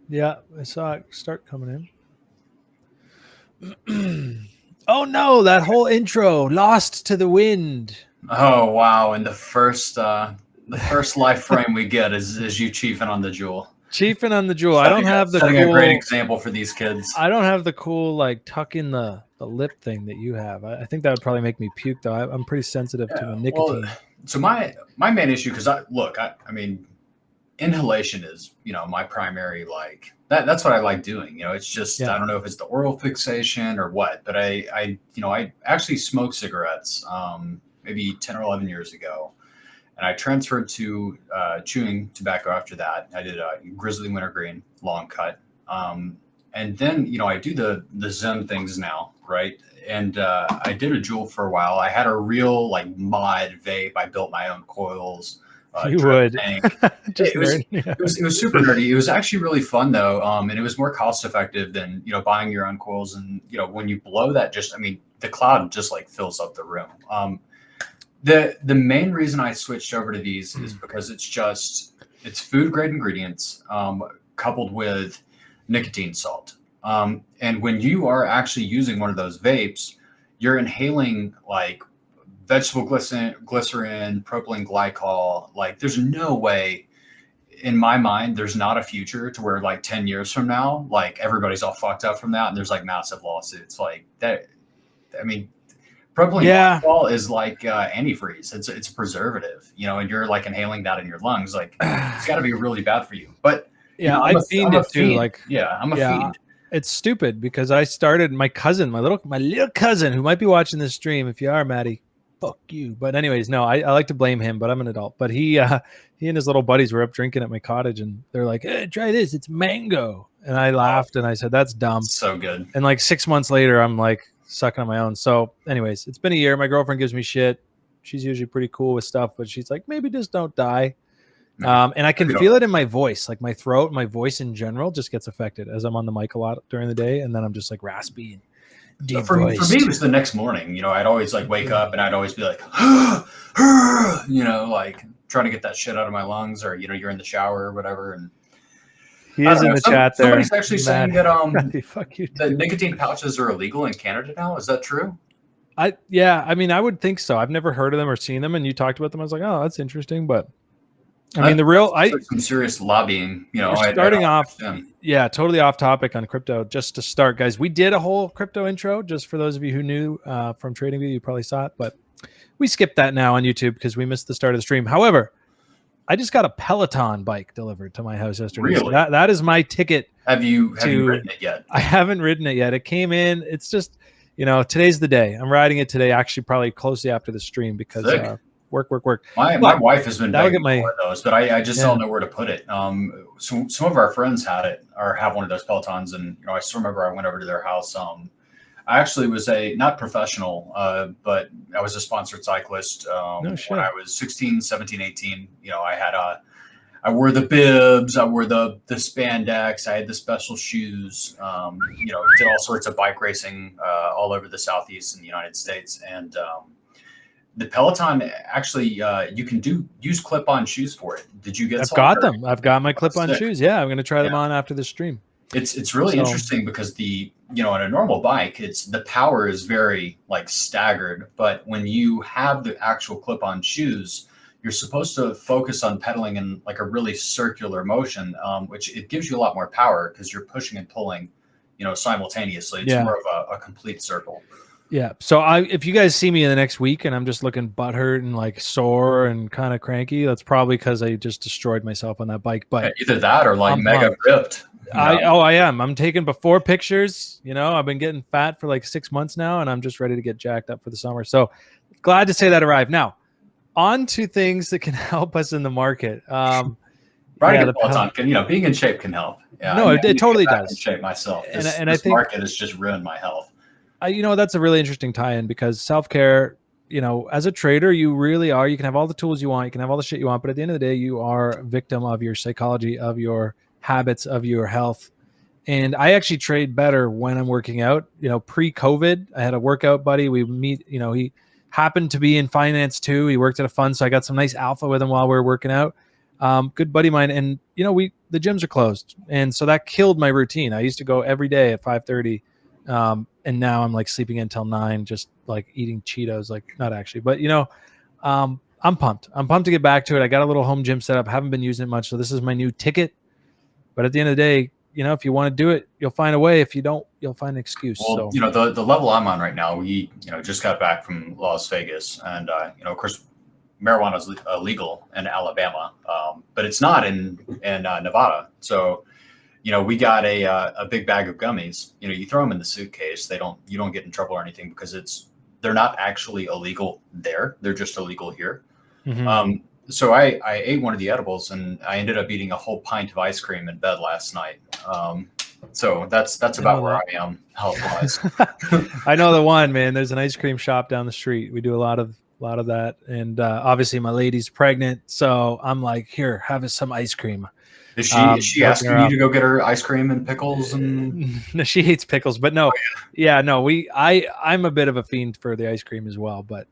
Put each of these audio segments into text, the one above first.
Yeah, I saw it start coming in. Oh no, that whole intro lost to the wind. Oh wow! And the first life frame we get is you chiefing on the jewel. Chiefing on the jewel. I don't have the setting cool, a great example for these kids. I don't have the cool like tuck in the lip thing that you have. I think that would probably make me puke though. I'm pretty sensitive to the nicotine. Well, so my main issue, because I mean, inhalation is my primary that's what I like doing. It's just I don't know if it's the oral fixation or what, but I actually smoked cigarettes maybe 10 or 11 years ago, and I transferred to chewing tobacco after that. I did a grizzly wintergreen long cut, and then I do the Zen things now, right? And I did a Juul for a while. I had a real mod vape. I built my own coils. You would. It was super nerdy. It was actually really fun though, and it was more cost effective than buying your own coils. And when you blow that, the cloud just fills up the room. The main reason I switched over to these is because it's food grade ingredients coupled with nicotine salt. And when you are actually using one of those vapes, you're inhaling vegetable glycerin, propylene glycol. There's no way, in my mind, there's not a future to where 10 years from now, everybody's all fucked up from that, and there's massive lawsuits that. I mean, propylene glycol is antifreeze. It's a preservative, and you're inhaling that in your lungs. It's got to be really bad for you. But yeah, I've seen it too. I'm a fiend. It's stupid because I started my little cousin who might be watching this stream. If you are, Maddie, fuck you. But anyways, no, I like to blame him, but I'm an adult. But he and his little buddies were up drinking at my cottage, and they're like, "Hey, try this. It's mango." And I laughed and I said, "That's dumb." So good. And 6 months later, I'm sucking on my own. So anyways, it's been a year. My girlfriend gives me shit. She's usually pretty cool with stuff, but she's like, maybe just don't die. And I can feel it in my voice, my throat, my voice in general just gets affected as I'm on the mic a lot during the day. And then I'm just raspy and deep for me, it was the next morning. I'd always wake up and I'd always be trying to get that shit out of my lungs, or, you're in the shower or whatever. And he is in the chat there. Somebody's actually saying that fuck you, the nicotine pouches are illegal in Canada now. Is that true? I would think so. I've never heard of them or seen them, and you talked about them. I was like, oh, that's interesting. But I mean, some serious lobbying, starting off, totally off topic on crypto. Just to start, guys, we did a whole crypto intro. Just for those of you who knew from TradingView, you probably saw it, but we skipped that now on YouTube because we missed the start of the stream. However, I just got a Peloton bike delivered to my house yesterday. Really? So that is my ticket. Have you ridden it yet? I haven't ridden it yet. It came in. It's just, today's the day. I'm riding it today, actually, probably closely after the stream because work. My wife has been begging for those, but I just don't know where to put it. So some of our friends had it or have one of those Pelotons, and I still remember I went over to their house. I actually was not professional, but I was a sponsored cyclist when I was 16, 17, 18. I wore the bibs, I wore the spandex, I had the special shoes, did all sorts of bike racing all over the Southeast in the United States. And the Peloton, actually, you can use clip-on shoes for it. Did you get I've got them. I've got my clip-on shoes. Yeah, I'm going to try them on after the stream. It's really interesting because on a normal bike, the power is very staggered, but when you have the actual clip-on shoes, you're supposed to focus on pedaling in a really circular motion, which it gives you a lot more power because you're pushing and pulling, simultaneously. It's more of a complete circle. Yeah. So if you guys see me in the next week and I'm just looking butthurt and sore and kind of cranky, that's probably because I just destroyed myself on that bike. But either that or mega ripped. I am. I'm taking before pictures. I've been getting fat for 6 months now, and I'm just ready to get jacked up for the summer. So glad to say that arrived. Now, on to things that can help us in the market. Riding a Peloton can, being in shape can help. Yeah, no, it totally does. In shape myself. This I think market has just ruined my health. That's a really interesting tie-in because self-care, as a trader, you really are. You can have all the tools you want. You can have all the shit you want. But at the end of the day, you are a victim of your psychology, of your habits, of your health. And I actually trade better when I'm working out. Pre-COVID, I had a workout buddy. We meet, he happened to be in finance too. He worked at a fund. So I got some nice alpha with him while we were working out. Good buddy of mine, and the gyms are closed, and so that killed my routine. I used to go every day at 5:30, and now I'm like sleeping until 9, just like eating Cheetos, like not actually, but I'm pumped. I'm pumped to get back to it. I got a little home gym set up. Haven't been using it much, so this is my new ticket. But at the end of the day, if you want to do it, you'll find a way. If you don't, you'll find an excuse. Well, so the level I'm on right now, we just got back from Las Vegas, and of course, marijuana is illegal in Alabama, but it's not in Nevada. So we got a big bag of gummies. You throw them in the suitcase. You don't get in trouble or anything because they're not actually illegal there. They're just illegal here. Mhm. So I ate one of the edibles, and I ended up eating a whole pint of ice cream in bed last night. So that's about where I am health wise. I know the one, man. There's an ice cream shop down the street. We do a lot of that, and obviously my lady's pregnant, so I'm like, here, have some ice cream. Is she asking you to go get her ice cream and pickles? And no, she hates pickles, but no, I'm a bit of a fiend for the ice cream as well, but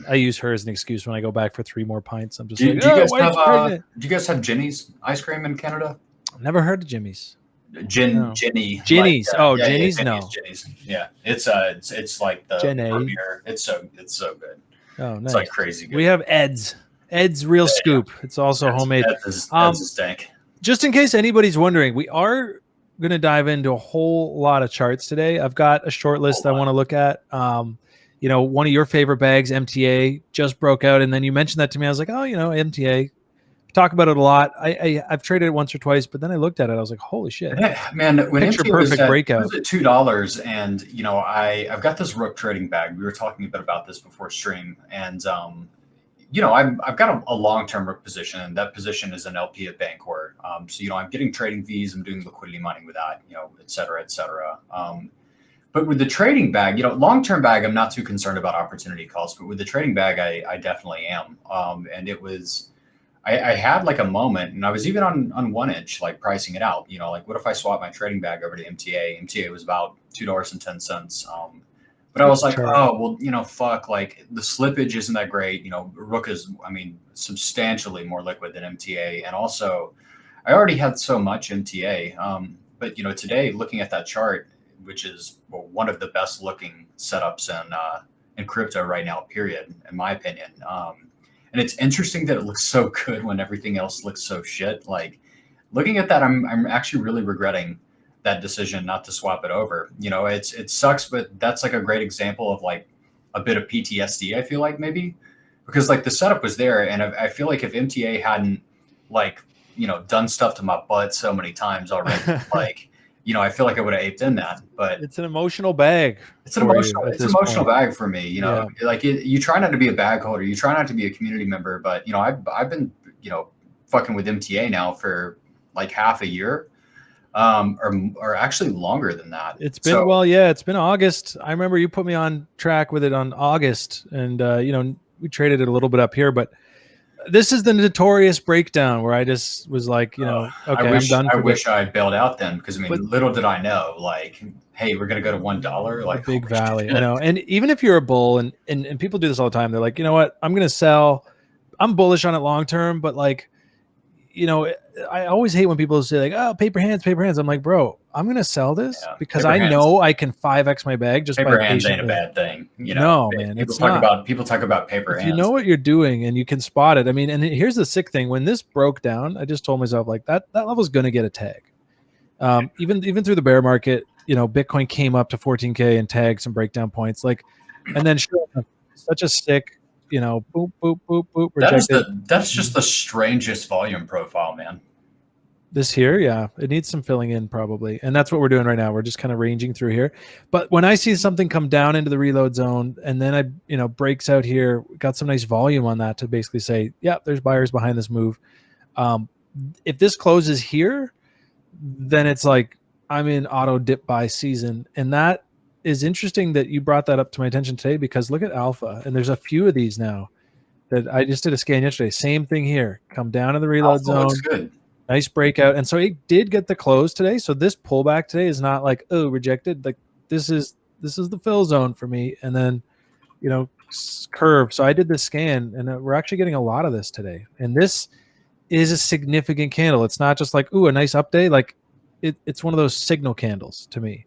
I use her as an excuse when I go back for 3 more pints. I'm just do you guys have Ginny's ice cream in Canada? Never heard of Jimmy's. Ginny. Ginny's. Ginny's. No. Ginny's. Yeah, it's like the premier. It's so good. Oh, nice. It's like crazy good. We have Ed's Real Scoop. It's also homemade. Ed's is dank. Just in case anybody's wondering, we are going to dive into a whole lot of charts today. I've got a short list I want to look at. One of your favorite bags, MTA, just broke out, and then you mentioned that to me. I was like, oh, MTA. Talk about it a lot. I've traded it once or twice, but then I looked at it. I was like, holy shit, man! When picture perfect breakout, it was at $2, and I've got this Rook trading bag. We were talking a bit about this before stream, and I've got a long-term Rook position, and that position is an LP at Bancor. So I'm getting trading fees. I'm doing liquidity mining with that, et cetera, et cetera. But with the trading bag, long-term bag, I'm not too concerned about opportunity costs. But with the trading bag, I definitely am. And it was. I had like a moment, and I was even on 1inch, like pricing it out. Like what if I swap my trading bag over to MTA? MTA was about $2.10. But I was like, oh well, fuck. Like the slippage isn't that great. Rook is, substantially more liquid than MTA, and also, I already had so much MTA. But today, looking at that chart, which is one of the best looking setups in crypto right now, period, in my opinion. And it's interesting that it looks so good when everything else looks so shit. Like looking at that, I'm actually really regretting that decision not to swap it over. It sucks, but that's like a great example of like a bit of PTSD. I feel like maybe because like the setup was there, and I feel like if MTA hadn't like done stuff to my butt so many times already, like. I feel like I would have aped in that, but it's an emotional bag. It's an emotional bag for me. Like you try not to be a bag holder, you try not to be a community member, but I've been fucking with MTA now for like half a year, or actually longer than that. It's been it's been August. I remember you put me on track with it on August, and we traded it a little bit up here, but. This is the notorious breakdown where I just was like, okay, I'm done. I wish I had bailed out then, because little did I know, like, hey, we're gonna go to $1, like big valley, And even if you're a bull, and people do this all the time, they're like, you know what, I'm gonna sell. I'm bullish on it long term, but like, I always hate when people say like, oh, paper hands. I'm like, bro, I'm gonna sell this because I know I can 5x my bag just paper by hands ain't a bad thing. No, man, people talk about paper hands. You know what you're doing and you can spot it. And here's the sick thing: when this broke down, I just told myself like that level's gonna get a tag. Even through the bear market, Bitcoin came up to 14K and tagged some breakdown points, like, and then such a sick. Boop, boop, boop, boop. That's just the strangest volume profile, man. This here, yeah, it needs some filling in probably, and that's what we're doing right now. We're just kind of ranging through here. But when I see something come down into the reload zone, and then I breaks out here, got some nice volume on that to basically say, yeah, there's buyers behind this move. If this closes here, then it's like I'm in auto dip buy season, and that is interesting that you brought that up to my attention today, because look at alpha, and there's a few of these now that I just did a scan yesterday. Same thing here, come down to the reload zone. Looks good. Nice breakout, and so it did get the close today. So this pullback today is not like, oh, rejected. Like this is the fill zone for me, and then curve. So I did this scan, and we're actually getting a lot of this today. And this is a significant candle. It's not just like, ooh, a nice up day. Like it's one of those signal candles to me.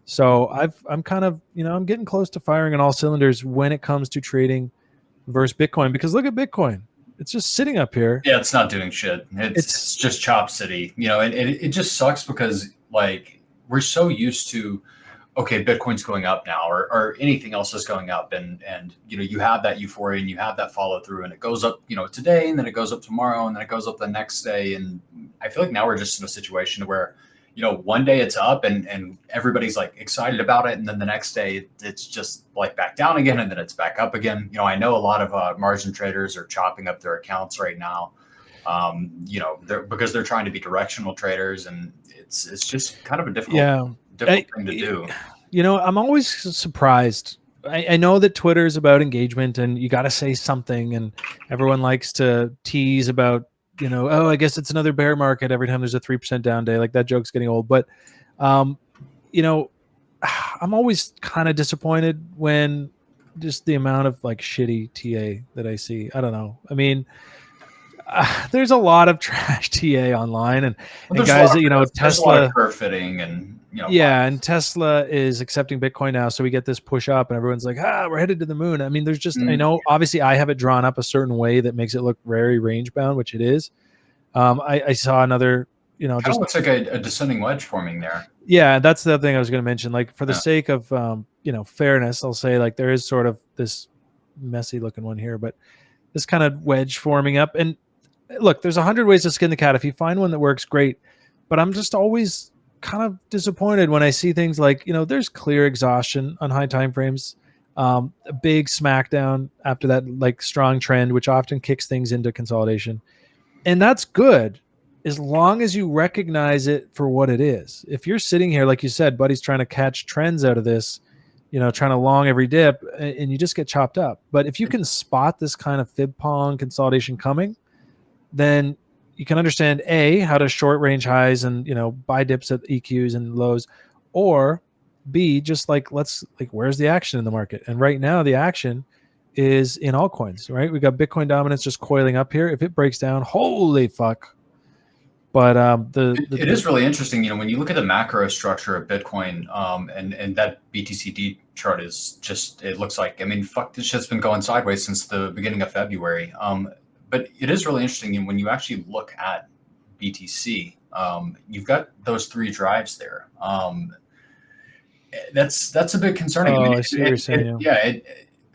So I'm kind of, I'm getting close to firing on all cylinders when it comes to trading versus Bitcoin, because look at Bitcoin. It's just sitting up here. Yeah, it's not doing shit. It's just Chop City, and it just sucks because like we're so used to, okay, Bitcoin's going up now, or anything else is going up, and you have that euphoria and you have that follow through, and it goes up, today, and then it goes up tomorrow, and then it goes up the next day, and I feel like now we're just in a situation where, one day it's up and everybody's like excited about it, and then the next day it's just like back down again, and then it's back up again. I know a lot of margin traders are chopping up their accounts right now, because they're trying to be directional traders, and it's just kind of a difficult thing to do. I'm always surprised. I know that Twitter is about engagement and you got to say something, and everyone likes to tease about, oh, I guess it's another bear market every time there's a 3% down day. Like that joke's getting old. But, I'm always kind of disappointed when just the amount of like shitty TA that I see. I don't know. I mean, there's a lot of trash TA online, and guys that, Tesla curve fitting and, and Tesla is accepting Bitcoin now. So we get this push up and everyone's like, we're headed to the moon. I mean, there's just, I know obviously I have it drawn up a certain way that makes it look very range bound, which it is. I saw another, just looks like a descending wedge forming there. Yeah. That's the thing I was going to mention. Like for the sake of, fairness, I'll say like there is sort of this messy looking one here, but this kind of wedge forming up. And look, there's 100 ways to skin the cat. If you find one that works, great. But I'm just always kind of disappointed when I see things like, there's clear exhaustion on high time frames, a big smackdown after that like strong trend, which often kicks things into consolidation. And that's good as long as you recognize it for what it is. If you're sitting here, like you said, buddy's trying to catch trends out of this, trying to long every dip, and you just get chopped up. But if you can spot this kind of fib pong consolidation coming, then you can understand how to short range highs and buy dips at EQs and lows, or B, just like where's the action in the market? And right now the action is in altcoins, right? We got Bitcoin dominance just coiling up here. If it breaks down, holy fuck. But it is really interesting, when you look at the macro structure of Bitcoin, and that BTCD chart is just, it looks like, fuck, this shit's been going sideways since the beginning of February. But it is really interesting when you actually look at BTC. You've got those three drives there. That's a bit concerning. I see what you're saying.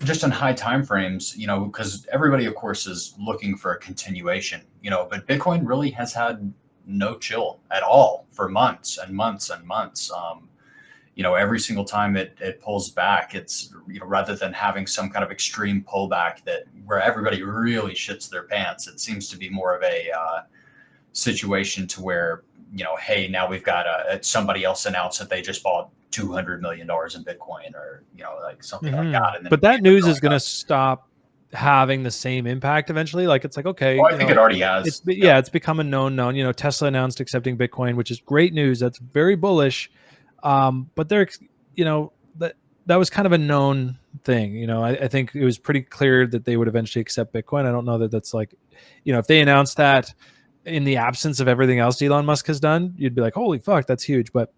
Just on high time frames, because everybody, of course, is looking for a continuation. But Bitcoin really has had no chill at all for months and months and months. Every single time it pulls back, it's, rather than having some kind of extreme pullback where everybody really shits their pants, it seems to be more of a situation to where, hey, now we've got somebody else announced that they just bought $200 million in Bitcoin, or, like something like that. And then but that news is going to stop having the same impact eventually. Like, it's like, okay. I think it already has. It's become a known. Tesla announced accepting Bitcoin, which is great news. That's very bullish. But they're, that was kind of a known thing. I think it was pretty clear that they would eventually accept Bitcoin. I don't know that that's like, if they announced that in the absence of everything else Elon Musk has done, you'd be like, holy fuck, that's huge. But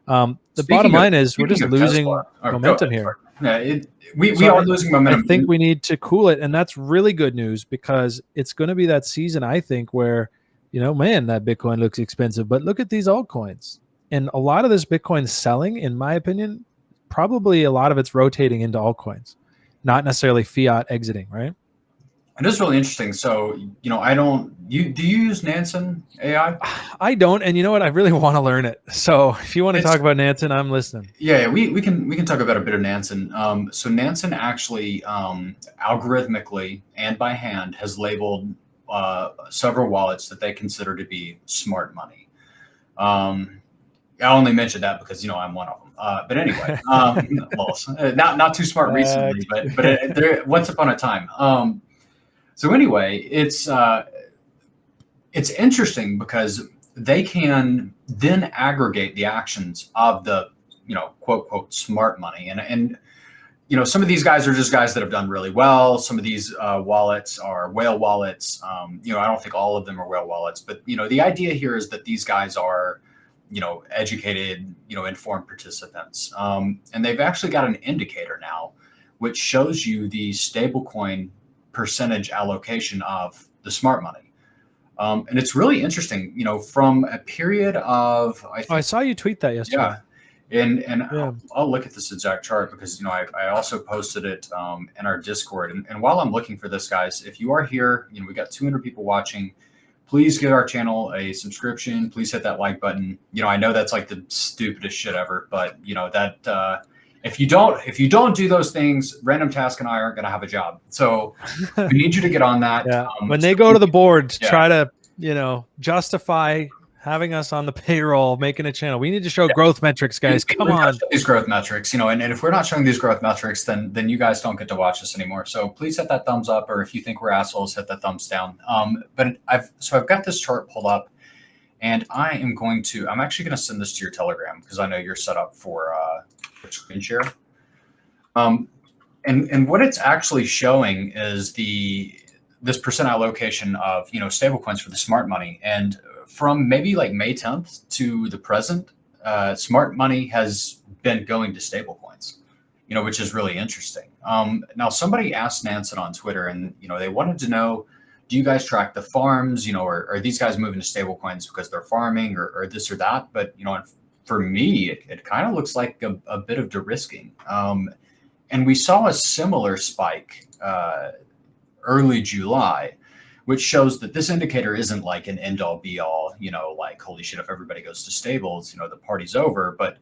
the bottom line is we're just losing momentum here. Yeah, we are losing momentum. I think we need to cool it. And that's really good news, because it's going to be that season, I think, where, man, that Bitcoin looks expensive, but look at these altcoins. And a lot of this Bitcoin selling, in my opinion, probably a lot of it's rotating into altcoins, not necessarily fiat exiting, right? It is really interesting. So, do you use Nansen AI? I don't. And you know what? I really want to learn it. So if you want to talk about Nansen, I'm listening. Yeah, we can talk about a bit of Nansen. So Nansen actually algorithmically and by hand has labeled several wallets that they consider to be smart money. I only mentioned that because, I'm one of them. But anyway, not too smart recently, but once upon a time. So anyway, it's interesting because they can then aggregate the actions of the, quote, quote, smart money. And some of these guys are just guys that have done really well. Some of these wallets are whale wallets. I don't think all of them are whale wallets, but the idea here is that these guys are, educated, informed participants. And they've actually got an indicator now, which shows you the stablecoin percentage allocation of the smart money. And it's really interesting, from a period of, I saw you tweet that yesterday. Yeah. And yeah. I'll look at this exact chart because, I also posted it in our Discord. And while I'm looking for this, guys, if you are here, we got 200 people watching. Please give our channel a subscription. Please hit that like button. I know that's like the stupidest shit ever, but that if you don't do those things, RandomTask and I aren't going to have a job. So we need you to get on that. Yeah. When they go to the board to try to, justify having us on the payroll, making a channel, we need to show growth metrics, guys. Come on. These growth metrics, and if we're not showing these growth metrics, then you guys don't get to watch us anymore. So please hit that thumbs up, or if you think we're assholes, hit the thumbs down. But I've got this chart pulled up, and I'm actually going to send this to your Telegram because I know you're set up for screen share. And what it's actually showing is this percent allocation of stablecoins for the smart money. And from maybe like May 10th to the present, smart money has been going to stablecoins, which is really interesting. Now, somebody asked Nansen on Twitter, and they wanted to know, do you guys track the farms? Or are these guys moving to stablecoins because they're farming or this or that? But for me, it kind of looks like a bit of de-risking. And we saw a similar spike early July, which shows that this indicator isn't like an end all be all, like, holy shit, if everybody goes to stables, the party's over. But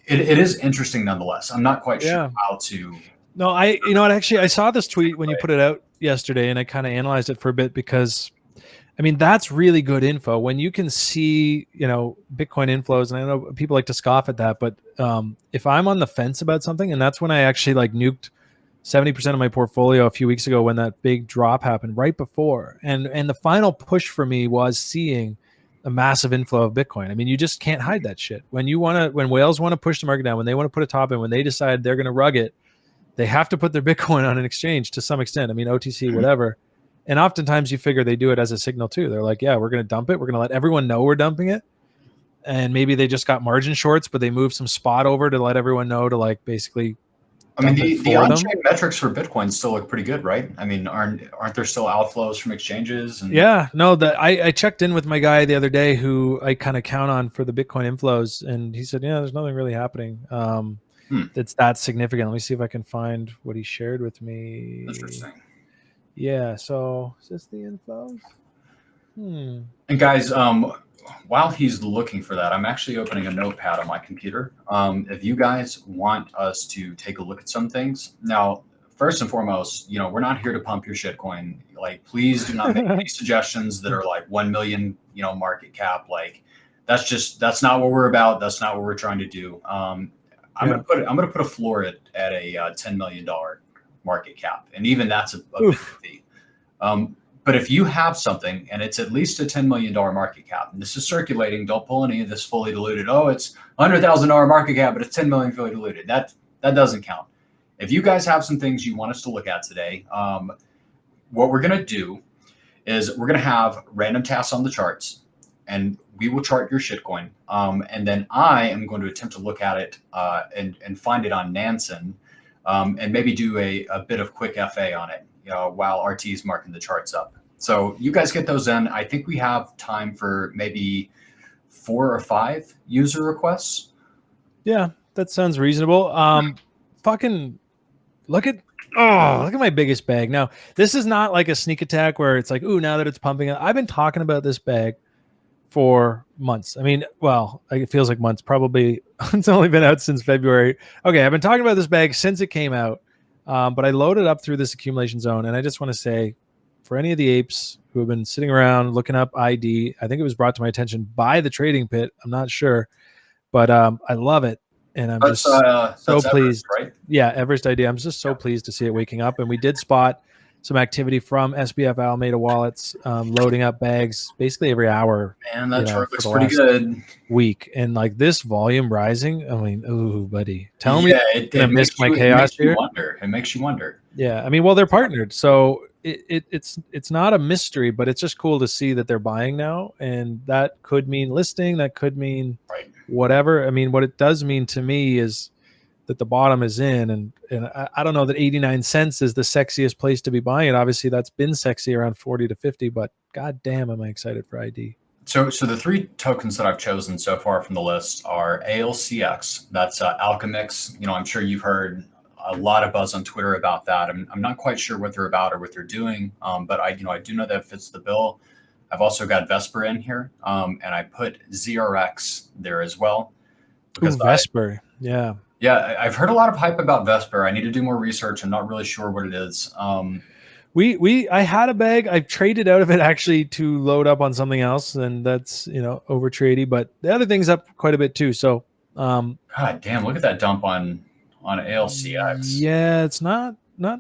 it is interesting nonetheless. I'm not quite sure how to. No, actually, I saw this tweet when you put it out yesterday, and I kind of analyzed it for a bit because, that's really good info. When you can see, Bitcoin inflows, and I know people like to scoff at that, but if I'm on the fence about something, and that's when I actually like nuked 70% of my portfolio a few weeks ago when that big drop happened right before. And the final push for me was seeing a massive inflow of Bitcoin. You just can't hide that shit. When whales want to push the market down, when they want to put a top in, when they decide they're going to rug it, they have to put their Bitcoin on an exchange to some extent. OTC, whatever. And oftentimes you figure they do it as a signal too. They're like, yeah, we're going to dump it. We're going to let everyone know we're dumping it. And maybe they just got margin shorts, but they moved some spot over to let everyone know to like basically. The on-chain metrics for Bitcoin still look pretty good, right? Aren't there still outflows from exchanges? Yeah, no. I checked in with my guy the other day, who I kind of count on for the Bitcoin inflows, and he said, "Yeah, there's nothing really happening that's that significant." Let me see if I can find what he shared with me. Interesting. Yeah. So is this the inflows? And guys, while he's looking for that, I'm actually opening a notepad on my computer. If you guys want us to take a look at some things. Now, first and foremost, we're not here to pump your shitcoin. Like, please do not make any suggestions that are like 1 million, market cap. Like, that's not what we're about. That's not what we're trying to do. I'm gonna put a floor at a $10 million market cap, and even that's a bit fee. But if you have something and it's at least a $10 million market cap, and this is circulating, don't pull any of this fully diluted. Oh, it's $100,000 market cap, but it's 10 million fully diluted. That doesn't count. If you guys have some things you want us to look at today, what we're going to do is we're going to have random tasks on the charts, and we will chart your shitcoin. And then I am going to attempt to look at it and find it on Nansen, and maybe do a bit of quick FA on it. While RT is marking the charts up. So you guys get those in. I think we have time for maybe 4 or 5 user requests. Yeah, that sounds reasonable. Fucking look at my biggest bag. Now, this is not like a sneak attack where it's like, ooh, now that it's pumping up. I've been talking about this bag for months. It feels like months. Probably it's only been out since February. Okay, I've been talking about this bag since it came out. But I loaded up through this accumulation zone, and I just want to say, for any of the apes who have been sitting around looking up ID, I think it was brought to my attention by the trading pit. I'm not sure, but I love it, and I'm so pleased. Everest, right? Yeah, Everest ID. I'm just so pleased to see it waking up, and we did spot some activity from SBF Alameda wallets, loading up bags basically every hour. And that chart looks pretty good. Week, and like this volume rising. I mean, ooh, buddy, tell me it gonna miss my chaos here. It makes you wonder. Yeah, I mean, well, they're partnered, so it's not a mystery, but it's just cool to see that they're buying now, and that could mean listing, that could mean whatever. I mean, what it does mean to me is that the bottom is in, and I don't know that 89 cents is the sexiest place to be buying it. Obviously, that's been sexy around 40 to 50, but god damn, am I excited for ID. So the three tokens that I've chosen so far from the list are ALCX. That's Alchemix. You know, I'm sure you've heard a lot of buzz on Twitter about that. I'm not quite sure what they're about or what they're doing, but I do know that fits the bill. I've also got Vesper in here, and I put ZRX there as well. Because Vesper, yeah, I've heard a lot of hype about Vesper. I need to do more research. I'm not really sure what it is. I had a bag. I traded out of it actually to load up on something else, and that's over trady. But the other thing's up quite a bit too. So, god damn, look at that dump on ALCX. Yeah, it's not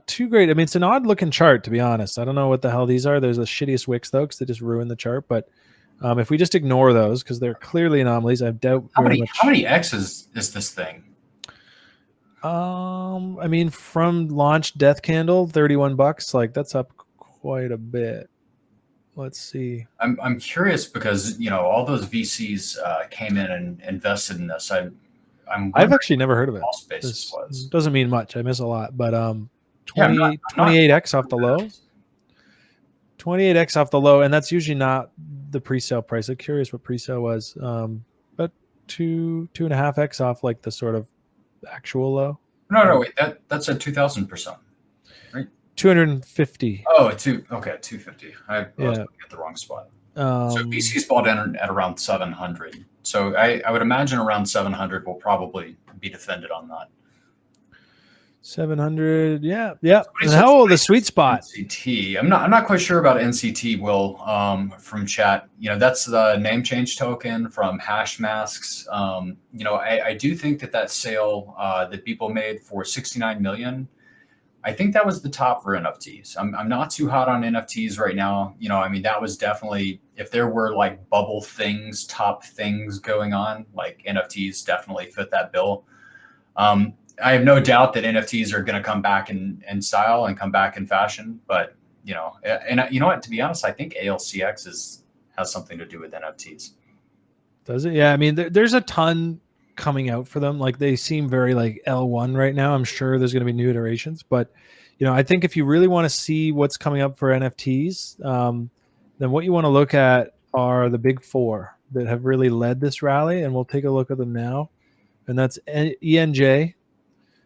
too great. I mean, it's an odd looking chart, to be honest. I don't know what the hell these are. There's the shittiest wicks though, because they just ruin the chart. But if we just ignore those, because they're clearly anomalies, I doubt. How many X's is this thing? I mean, from launch death candle, $31. Like that's up quite a bit. Let's see. I'm curious because all those VCs came in and invested in this. I've actually never heard of it. This doesn't mean much. I miss a lot, but 28x off the low. 28x off the low, and that's usually not the pre-sale price. I'm curious what pre-sale was, but 2.5x off like the sort of actual low. No, wait, that's at 2,000%, right? 250. Oh, 250. I was at the wrong spot. So VC's bought in at around 700. So I would imagine around 700 will probably be defended on that. 700, yeah. And how old the sweet spot? NCT. I'm not quite sure about NCT. Will from chat. That's the name change token from Hash Masks. I do think that sale that people made for 69 million. I think that was the top for NFTs. I'm not too hot on NFTs right now. I mean, that was definitely, if there were like bubble things, top things going on, like NFTs definitely fit that bill. I have no doubt that NFTs are going to come back in style and come back in fashion. But, and you know what, to be honest, I think ALCX has something to do with NFTs. Does it? Yeah. I mean, there's a ton coming out for them. Like they seem very like L1 right now. I'm sure there's going to be new iterations, but I think if you really want to see what's coming up for NFTs, then what you want to look at are the big four that have really led this rally, and we'll take a look at them now. And that's ENJ.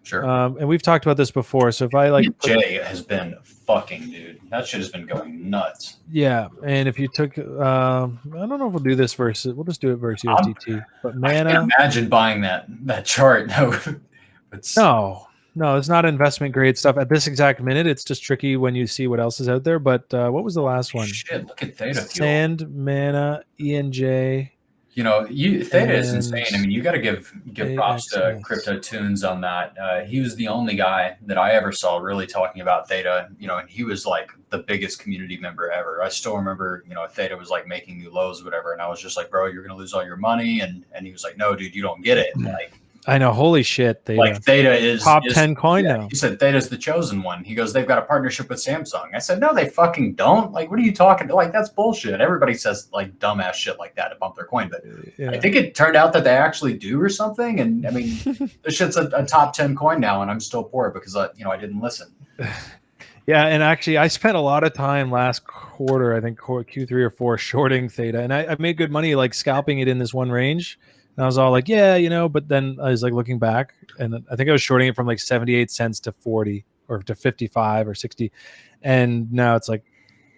Sure. And we've talked about this before. So if I ENJ has been fucking, dude, that shit has been going nuts. Yeah. And if you took, I don't know if we'll do this versus, we'll just do it versus USDT. But Mana. I can't imagine buying that chart. No, it's not investment grade stuff at this exact minute. It's just tricky when you see what else is out there. But what was the last one? Shit, look at Theta. Sand, Mana, ENJ. Theta is insane. I mean, you got to give props to Crypto Tunes on that. He was the only guy that I ever saw really talking about Theta. And he was like the biggest community member ever. I still remember, Theta was like making new lows, or whatever, and I was just like, bro, you're gonna lose all your money, and he was like, no, dude, you don't get it. Like, I know, holy shit, Theta. Like Theta is top 10 coin now. He said Theta's the chosen one. He goes, they've got a partnership with Samsung. I said, no, they fucking don't. Like, what are you talking? Like, that's bullshit. Everybody says like dumbass shit like that to bump their coin, but I think it turned out that they actually do or something. And I mean, this shit's a top 10 coin now, and I'm still poor because I didn't listen. Yeah, and actually, I spent a lot of time last quarter, I think Q3 or 4, shorting Theta, and I made good money like scalping it in this one range. And I was all like, yeah, but then I was like looking back, and I think I was shorting it from like 78 cents to 40 or to 55 or 60. And now it's like,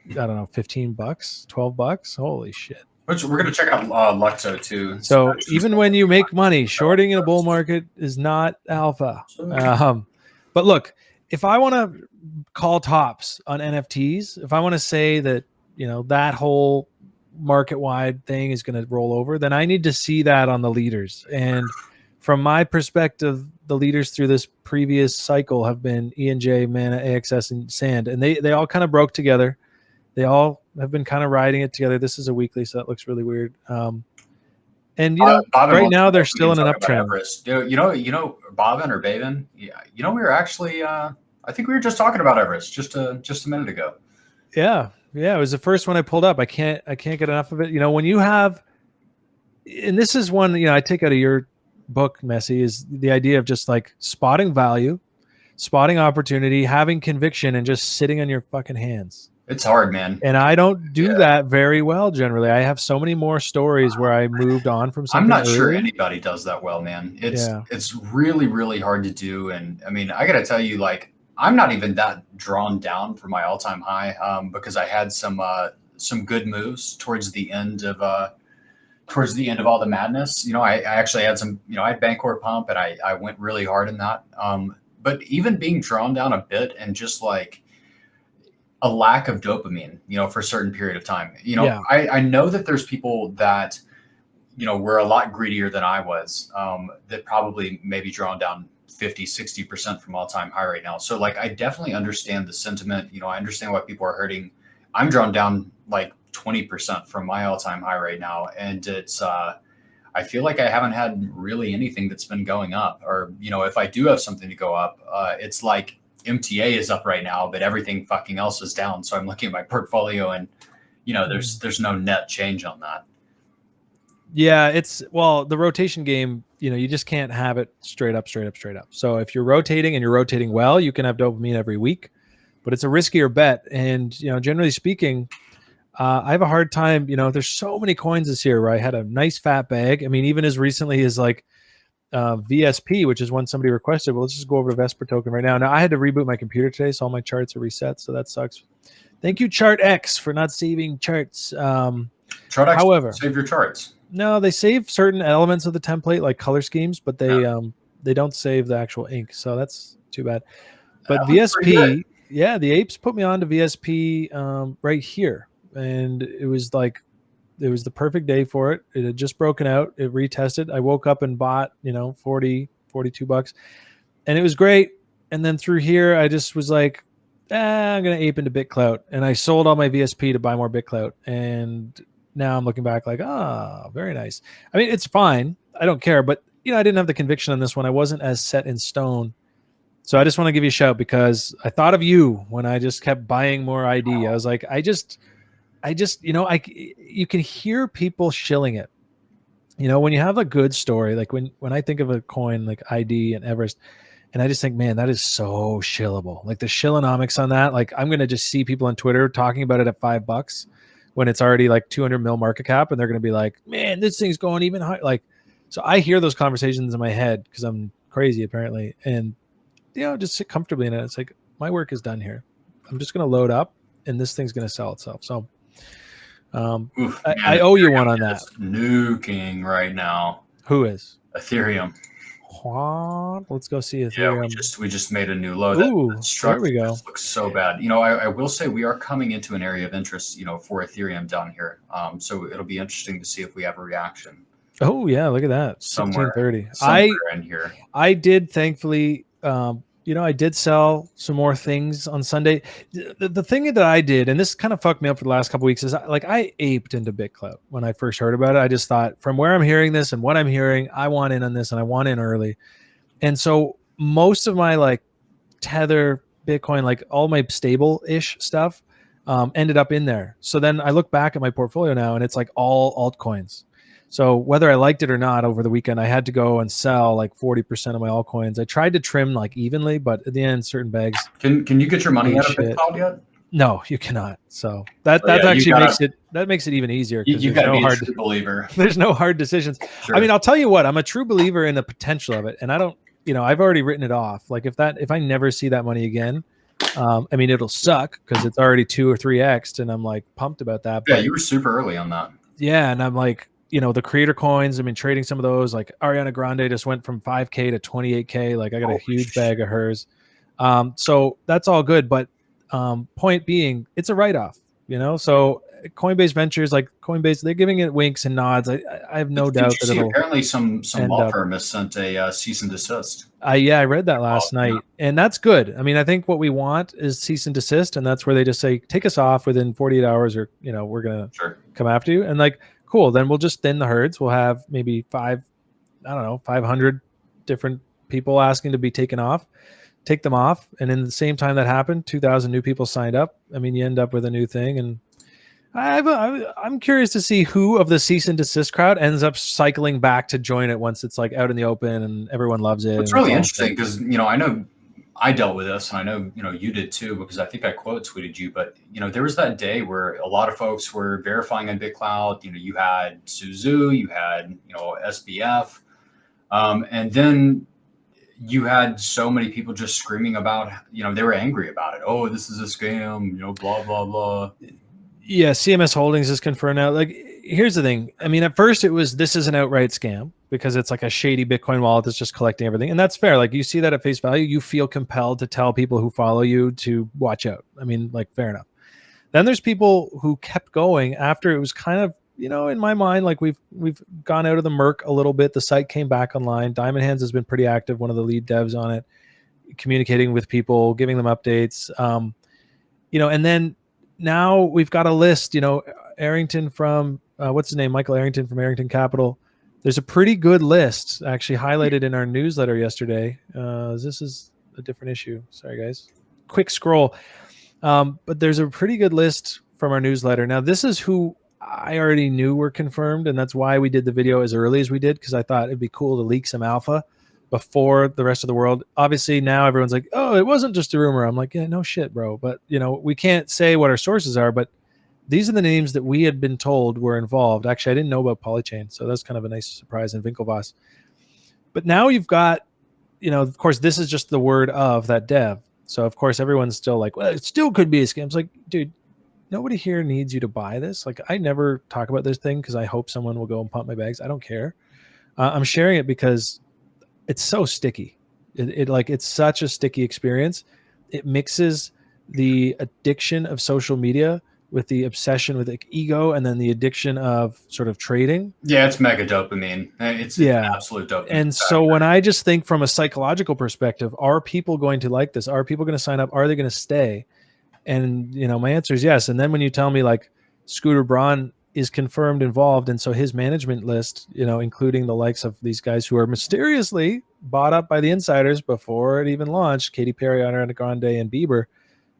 I don't know, $15, $12. Holy shit. Which we're going to check out LUKSO too. So even when you make money, shorting in a bull market is not alpha. But look, if I want to call tops on NFTs, if I want to say that, that whole market-wide thing is going to roll over, then I need to see that on the leaders. And from my perspective, the leaders through this previous cycle have been ENJ, Mana, AXS, and Sand, and they all kind of broke together. They all have been kind of riding it together. This is a weekly, so that looks really weird. And right now they're still in an uptrend. You know, Bobbin or Babin. Yeah, we were actually. I think we were just talking about Everest just a minute ago. Yeah, it was the first one I pulled up. I can't get enough of it. When you have, and this is one I take out of your book, Messy, is the idea of just like spotting value, spotting opportunity, having conviction, and just sitting on your fucking hands. It's hard, man. And I don't do that very well generally. I have so many more stories where I moved on from something. I'm not sure anybody does that well, man. It's really, really hard to do. And I mean, I got to tell you, like, I'm not even that drawn down for my all-time high because I had some good moves towards the end of all the madness. I actually had some, I had Bancorp pump and I went really hard in that. But even being drawn down a bit and just like a lack of dopamine, for a certain period of time, I know that there's people that, were a lot greedier than I was, that probably maybe drawn down 50, 60% from all-time high right now. So like, I definitely understand the sentiment. I understand why people are hurting. I'm drawn down like 20% from my all-time high right now. And it's, I feel like I haven't had really anything that's been going up, or, if I do have something to go up, it's like MTA is up right now, but everything fucking else is down. So I'm looking at my portfolio and, there's no net change on that. Yeah, the rotation game, you just can't have it straight up. So if you're rotating and you're rotating well, you can have dopamine every week, but it's a riskier bet. And, generally speaking, I have a hard time, there's so many coins this year where I had a nice fat bag. I mean, even as recently as like VSP, which is one somebody requested. Well, let's just go over to Vesper token right now. Now I had to reboot my computer today, so all my charts are reset. So that sucks. Thank you, ChartX, for not saving charts. ChartX, however, save your charts. No, they save certain elements of the template, like color schemes, but they don't save the actual ink. So that's too bad. But VSP, the apes put me on to VSP right here, and it was the perfect day for it. It had just broken out. It retested. I woke up and bought, $42, and it was great. And then through here, I just was like, I'm going to ape into BitClout. And I sold all my VSP to buy more BitClout. And now I'm looking back like, very nice. I mean, it's fine. I don't care. But, I didn't have the conviction on this one. I wasn't as set in stone. So I just want to give you a shout because I thought of you when I just kept buying more ID. I was like, you can hear people shilling it. When you have a good story, like when I think of a coin like ID and Everest, and I just think, man, that is so shillable. Like the shillonomics on that, like I'm going to just see people on Twitter talking about it at $5 when it's already like 200 mil market cap. And they're going to be like, man, this thing's going even higher. Like, so I hear those conversations in my head because I'm crazy apparently. And, just sit comfortably in it. It's like, my work is done here. I'm just going to load up and this thing's going to sell itself. So I owe you one on that. Nuking right now. Who is? Ethereum. Let's go see Ethereum. Yeah, we just made a new low. Ooh, there we go. Looks so bad. I will say we are coming into an area of interest, for Ethereum down here. So it'll be interesting to see if we have a reaction. Oh yeah, look at that. Somewhere in here. I did thankfully I did sell some more things on Sunday. The thing that I did, and this kind of fucked me up for the last couple of weeks, is I aped into BitClout when I first heard about it. I just thought, from where I'm hearing this and what I'm hearing, I want in on this and I want in early. And so most of my like Tether, Bitcoin, like all my stable-ish stuff ended up in there. So then I look back at my portfolio now and it's like all altcoins. So whether I liked it or not, over the weekend, I had to go and sell like 40% of my altcoins. I tried to trim like evenly, but at the end, certain bags. Can you get your money out of BitClout yet? No, you cannot. So that actually makes it even easier. You got to be a true believer. There's no hard decisions. Sure. I mean, I'll tell you what, I'm a true believer in the potential of it, and I don't. I've already written it off. Like if I never see that money again, I mean, it'll suck because it's already 2 or 3x'd, and I'm like pumped about that. Yeah, you were super early on that. Yeah, and I'm like. The creator coins, I mean, trading some of those, like Ariana Grande just went from 5K to 28K. Like I got a huge bag of hers. So that's all good. But point being, it's a write-off. you know. So Coinbase Ventures, like Coinbase, they're giving it winks and nods. I have no doubt that it'll apparently some end law up. firm has sent a cease and desist. Yeah, I read that last night, and that's good. I mean, I think what we want is cease and desist, and that's where they just say, take us off within 48 hours, or we're gonna come after you. And like, cool, then we'll just thin the herds. We'll have maybe 500 different people asking to be taken off. Take them off, and in the same time that happened, 2,000 new people signed up. I mean, you end up with a new thing, and I'm curious to see who of the cease and desist crowd ends up cycling back to join it once it's like out in the open and everyone loves it. It's really interesting because I know I dealt with this, and I know you did too, because I think I quote tweeted you. But there was that day where a lot of folks were verifying on BitClout. You had Suzu, you had SBF, and then you had so many people just screaming about, they were angry about it. Oh, this is a scam, blah, blah, blah. Yeah, CMS Holdings is confirmed now. Like, here's the thing. I mean, at first it was, this is an outright scam because it's like a shady Bitcoin wallet that's just collecting everything. And that's fair. Like, you see that at face value, you feel compelled to tell people who follow you to watch out. I mean, like, fair enough. Then there's people who kept going after it was kind of, in my mind, like we've gone out of the murk a little bit. The site came back online. Diamond Hands has been pretty active, one of the lead devs on it, communicating with people, giving them updates. And then now we've got a list, Arrington from, what's his name? Michael Arrington from Arrington Capital. There's a pretty good list actually highlighted in our newsletter yesterday. This is a different issue. Sorry, guys. Quick scroll. But there's a pretty good list from our newsletter. Now, this is who I already knew were confirmed, and that's why we did the video as early as we did, because I thought it'd be cool to leak some alpha before the rest of the world. Obviously, now everyone's like, oh, it wasn't just a rumor. I'm like, yeah, no shit, bro. But, we can't say what our sources are, but these are the names that we had been told were involved. Actually, I didn't know about Polychain, so that's kind of a nice surprise in Winklevoss. But now you've got, of course, this is just the word of that dev. So, of course, everyone's still like, well, it still could be a scam. It's like, dude, nobody here needs you to buy this. Like, I never talk about this thing because I hope someone will go and pump my bags. I don't care. I'm sharing it because it's so sticky. It's such a sticky experience. It mixes the addiction of social media with the obsession with like ego, and then the addiction of sort of trading. Yeah, it's mega dopamine. It's absolute dopamine. And so when I just think from a psychological perspective, are people going to like this? Are people going to sign up? Are they going to stay? And, my answer is yes. And then when you tell me like Scooter Braun is confirmed involved, and so his management list, including the likes of these guys who are mysteriously bought up by the insiders before it even launched, Katy Perry, Ariana Grande, and Bieber,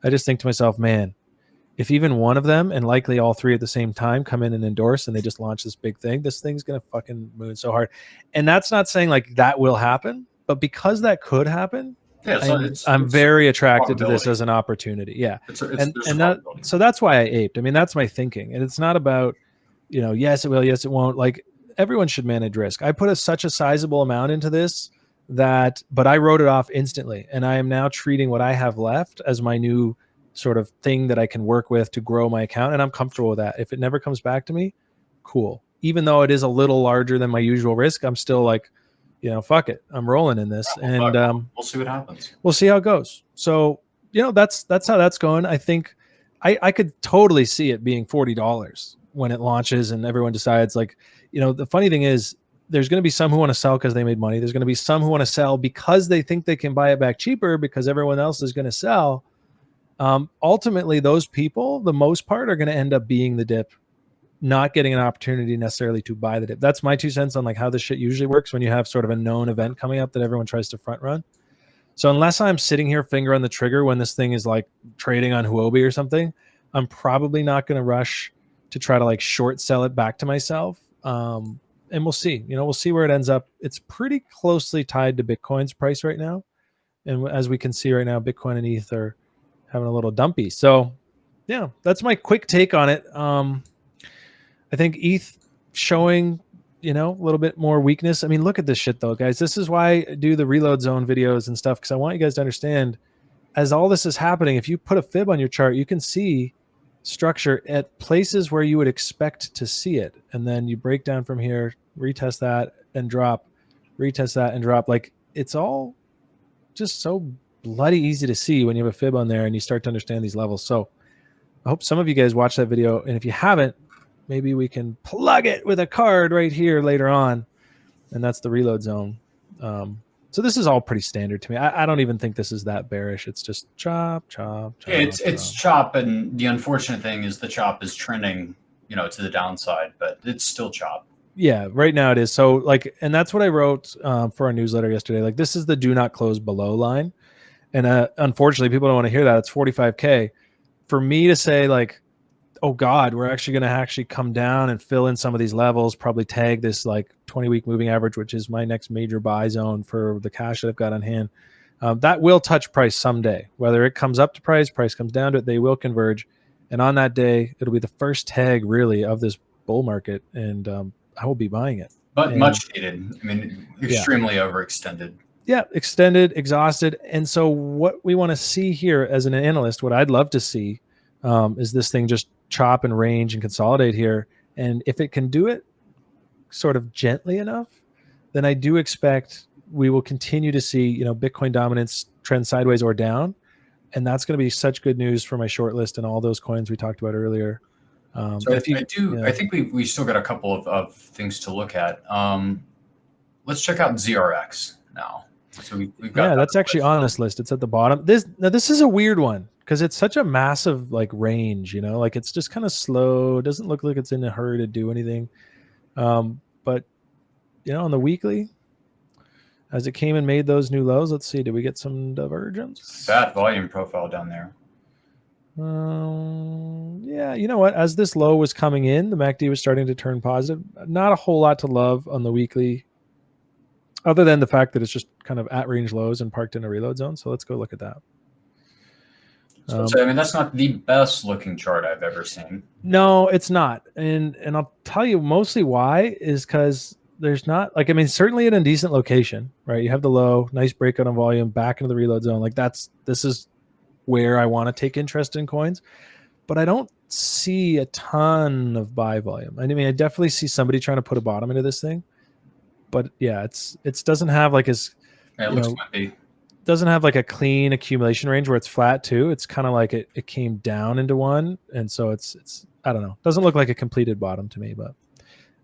I just think to myself, man, if even one of them, and likely all three at the same time, come in and endorse and they just launch this big thing, this thing's going to fucking moon so hard. And that's not saying like that will happen, but because that could happen, I'm very attracted to this as an opportunity. Yeah. So that's why I aped. I mean, that's my thinking. And it's not about, yes, it will, yes, it won't. Like, everyone should manage risk. I put such a sizable amount into this but I wrote it off instantly. And I am now treating what I have left as my new sort of thing that I can work with to grow my account. And I'm comfortable with that. If it never comes back to me, cool. Even though it is a little larger than my usual risk, I'm still like, fuck it. I'm rolling in this. And we'll see what happens. We'll see how it goes. So, that's how that's going. I think I could totally see it being $40 when it launches and everyone decides like, the funny thing is there's going to be some who want to sell because they made money. There's going to be some who want to sell because they think they can buy it back cheaper because everyone else is going to sell. Ultimately, those people, the most part, are going to end up being the dip, not getting an opportunity necessarily to buy the dip. That's my 2 cents on like how this shit usually works when you have sort of a known event coming up that everyone tries to front run. So unless I'm sitting here finger on the trigger when this thing is like trading on Huobi or something, I'm probably not going to rush to try to like short sell it back to myself. And we'll see, we'll see where it ends up. It's pretty closely tied to Bitcoin's price right now. And as we can see right now, Bitcoin and ETH are having a little dumpy. So yeah, that's my quick take on it. I think ETH showing, a little bit more weakness. I mean, look at this shit though, guys. This is why I do the reload zone videos and stuff, because I want you guys to understand, as all this is happening, if you put a fib on your chart, you can see structure at places where you would expect to see it. And then you break down from here, retest that and drop, retest that and drop. Like, it's all just so bloody easy to see when you have a fib on there and you start to understand these levels. So I hope some of you guys watched that video. And if you haven't, maybe we can plug it with a card right here later on. And that's the reload zone. So this is all pretty standard to me. I don't even think this is that bearish. It's just chop, chop, chop. It's chop, and the unfortunate thing is the chop is trending, to the downside, but it's still chop. Yeah, right now it is. So like, and that's what I wrote for our newsletter yesterday. Like, this is the do not close below line. And unfortunately, people don't want to hear that. It's 45K. For me to say like, oh God, we're actually going to actually come down and fill in some of these levels, probably tag this like 20-week moving average, which is my next major buy zone for the cash that I've got on hand. That will touch price someday. Whether it comes up to price comes down to it, they will converge. And on that day, it'll be the first tag really of this bull market. And I will be buying it. But much needed. I mean, extremely overextended. Yeah, extended, exhausted. And so what we want to see here as an analyst, what I'd love to see is this thing just chop and range and consolidate here. And if it can do it sort of gently enough, then I do expect we will continue to see, Bitcoin dominance trend sideways or down. And that's going to be such good news for my short list and all those coins we talked about earlier. So I think we still got a couple of things to look at. Let's check out ZRX now. So we've got that's actually on this list. It's at the bottom. This is a weird one because it's such a massive like range, like it's just kind of slow. It doesn't look like it's in a hurry to do anything. But on the weekly, as it came and made those new lows, let's see, did we get some divergence? Fat volume profile down there. Yeah, you know what? As this low was coming in, the MACD was starting to turn positive. Not a whole lot to love on the weekly, other than the fact that it's just kind of at range lows and parked in a reload zone. So let's go look at that. So that's not the best looking chart I've ever seen. No, it's not. And I'll tell you mostly why is because there's not certainly in a decent location, right? You have the low, nice breakout on volume, back into the reload zone. Like this is where I want to take interest in coins, but I don't see a ton of buy volume. I mean, I definitely see somebody trying to put a bottom into this thing, but yeah, it doesn't have like doesn't have like a clean accumulation range where it's flat too. It's kind of like it came down into one. And so it's, I don't know, doesn't look like a completed bottom to me, but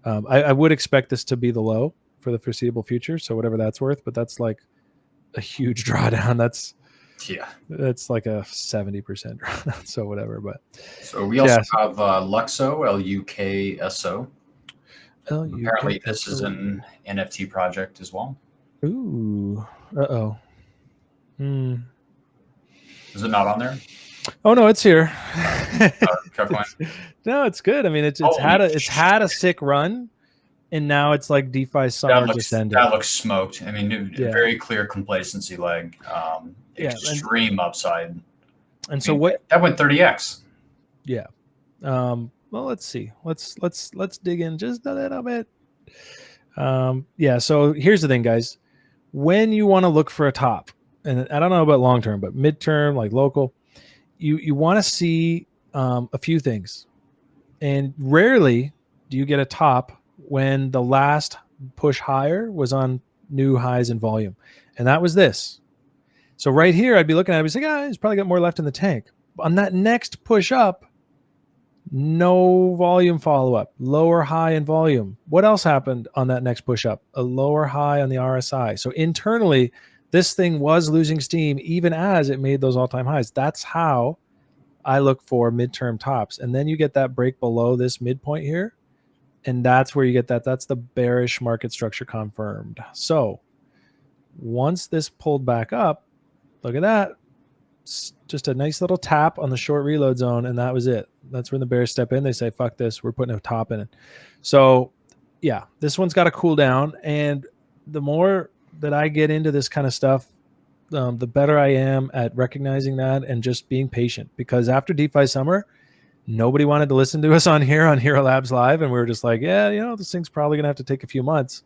I would expect this to be the low for the foreseeable future. So whatever that's worth, but that's like a huge drawdown. That's like a 70% drawdown. So whatever, but. So we also have LUKSO, LUKSO. Apparently this is an NFT project as well. Ooh, uh-oh. Is it not on there? Oh no, it's here. No, it's good. I mean, it's had a sick run, and now it's like DeFi summer just ended. That looks smoked. I mean, very clear complacency leg, extreme upside. And so what? That went 30x. Yeah. Well, let's see. Let's dig in just a little bit. So here's the thing, guys. When you want to look for a top, and I don't know about long term, but midterm, like local, you want to see a few things. And rarely do you get a top when the last push higher was on new highs in volume. And that was this. So right here, I'd be looking at it and be like, it's probably got more left in the tank. On that next push up, no volume follow-up, lower high in volume. What else happened on that next push up? A lower high on the RSI. So internally, this thing was losing steam even as it made those all-time highs. That's how I look for midterm tops. And then you get that break below this midpoint here. And that's where you get that. That's the bearish market structure confirmed. So once this pulled back up, look at that. It's just a nice little tap on the short reload zone. And that was it. That's when the bears step in. They say, fuck this. We're putting a top in it. So yeah, this one's got to cool down. And the more that I get into this kind of stuff, the better I am at recognizing that and just being patient. Because after DeFi summer, nobody wanted to listen to us on Hero Labs Live. And we were just like, this thing's probably going to have to take a few months.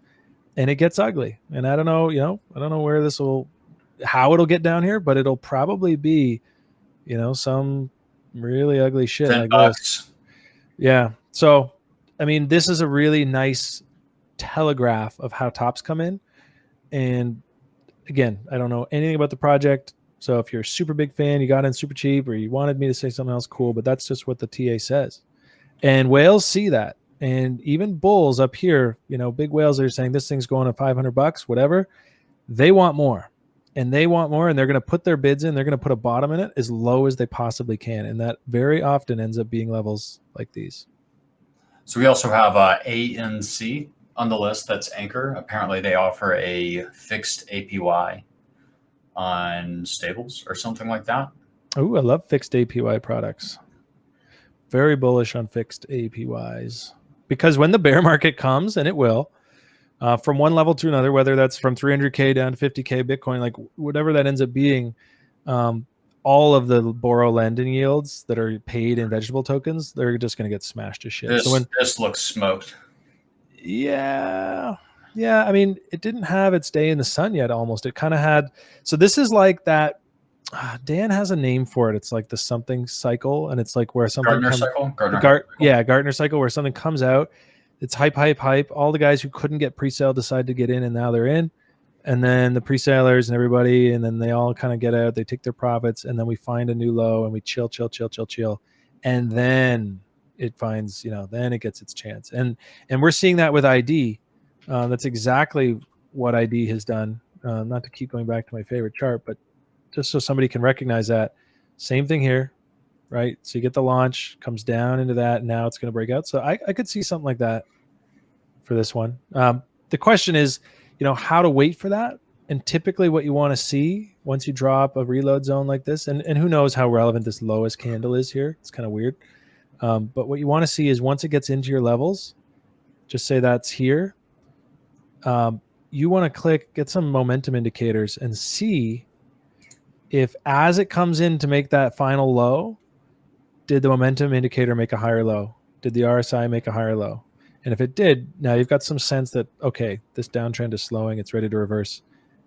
And it gets ugly. And I don't know, I don't know where how it'll get down here, but it'll probably be, some really ugly shit like this. Yeah. So, I mean, this is a really nice telegraph of how tops come in. And again, I don't know anything about the project. So if you're a super big fan, you got in super cheap, or you wanted me to say something else, cool, but that's just what the TA says. And whales see that. And even bulls up here, big whales that are saying this thing's going to $500, whatever, they want more. And they want more, and they're going to put their bids in. They're going to put a bottom in it as low as they possibly can. And that very often ends up being levels like these. So we also have AMC on the list. That's Anchor. Apparently they offer a fixed APY on stables or something like that. Oh, I love fixed APY products. Very bullish on fixed APYs. Because when the bear market comes, and it will, from one level to another, whether that's from 300K down to 50K Bitcoin, like whatever that ends up being, all of the borrow lending yields that are paid in vegetable tokens, they're just going to get smashed to shit. This looks smoked. Yeah. I mean, it didn't have its day in the sun yet. Almost, it kind of had. So this is like that. Dan has a name for it. It's like the something cycle, and it's like where something Gartner cycle, where something comes out. It's hype. All the guys who couldn't get pre-sale decide to get in, and now they're in. And then the pre-salers and everybody, and then they all kind of get out. They take their profits, and then we find a new low, and we chill, and then it finds, then it gets its chance. And we're seeing that with ID. That's exactly what ID has done. Not to keep going back to my favorite chart, but just so somebody can recognize that. Same thing here, right? So you get the launch, comes down into that, and now it's going to break out. So I could see something like that for this one. The question is, how to wait for that. And typically what you want to see once you drop a reload zone like this, and who knows how relevant this lowest candle is here. It's kind of weird. But what you want to see is once it gets into your levels, just say that's here. You want to get some momentum indicators and see if as it comes in to make that final low, did the momentum indicator make a higher low? Did the RSI make a higher low? And if it did, now you've got some sense that, okay, this downtrend is slowing, it's ready to reverse.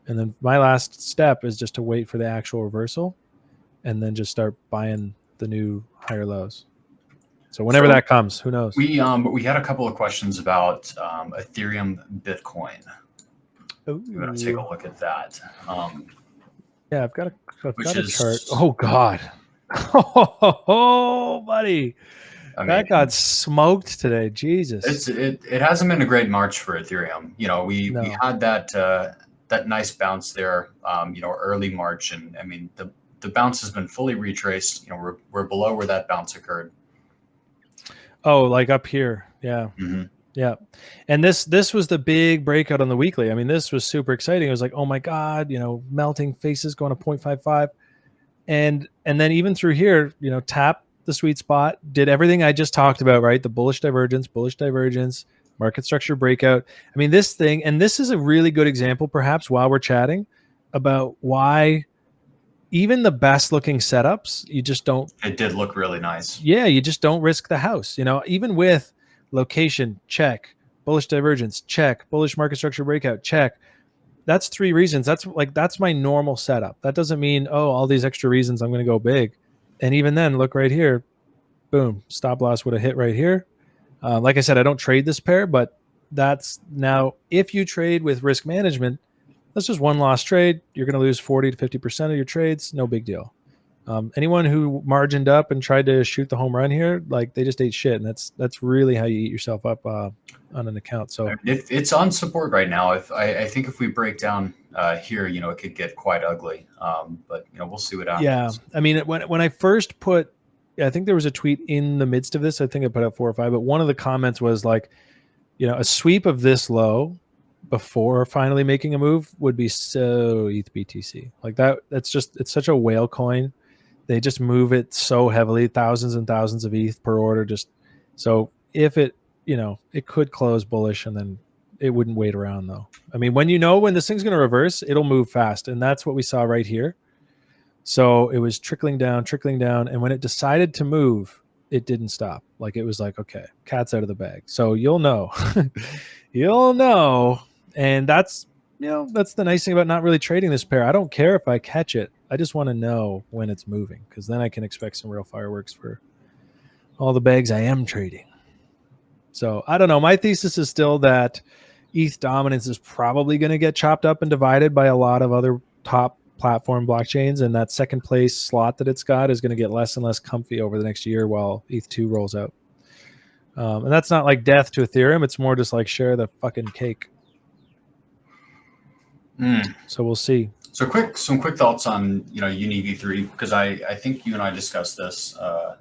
And then my last step is just to wait for the actual reversal and then just start buying the new higher lows. So whenever that comes, who knows? We had a couple of questions about Ethereum Bitcoin. Ooh. We're going to take a look at that. Yeah, I've got a chart. Oh, God. Oh, buddy. That got smoked today. Jesus. It hasn't been a great March for Ethereum. We had that nice bounce there, early March. And I mean, the bounce has been fully retraced. We're below where that bounce occurred. Oh, like up here. Yeah. Mm-hmm. Yeah. And this was the big breakout on the weekly. I mean, this was super exciting. It was like, oh my God, melting faces going to 0.55. And then even through here, tap the sweet spot, did everything I just talked about, right? The bullish divergence, market structure breakout. I mean, this thing, and this is a really good example, perhaps while we're chatting about why even the best looking setups, you just don't. It did look really nice. Yeah. You just don't risk the house, even with location, check, bullish divergence, check, bullish market structure breakout, check. That's 3 reasons. That's my normal setup. That doesn't mean, all these extra reasons I'm going to go big. And even then, look right here, boom, stop loss would have hit right here. Like I said, I don't trade this pair, but that's now, if you trade with risk management, that's just one loss trade. You're going to lose 40 to 50% of your trades. No big deal. Anyone who margined up and tried to shoot the home run here, like they just ate shit. And that's really how you eat yourself up on an account. So it's on support right now. I think if we break down here, it could get quite ugly. But we'll see what happens. Yeah. I mean, when I first put, I think there was a tweet in the midst of this. I think I put out 4 or 5, but one of the comments was like, a sweep of this low before finally making a move would be so ETH BTC. Like it's such a whale coin. They just move it so heavily, thousands and thousands of ETH per order. So if it, it could close bullish and then it wouldn't wait around though. I mean, when when this thing's going to reverse, it'll move fast. And that's what we saw right here. So it was trickling down. And when it decided to move, it didn't stop. Like it was like, okay, cat's out of the bag. So you'll know, And that's the nice thing about not really trading this pair. I don't care if I catch it. I just want to know when it's moving, because then I can expect some real fireworks for all the bags I am trading. So I don't know. My thesis is still that ETH dominance is probably going to get chopped up and divided by a lot of other top platform blockchains, and that second place slot that it's got is going to get less and less comfy over the next year while ETH2 rolls out. And that's not like death to Ethereum. It's more just like share the fucking cake. So we'll see. So some quick thoughts on, UniV3, because I think you and I discussed this, a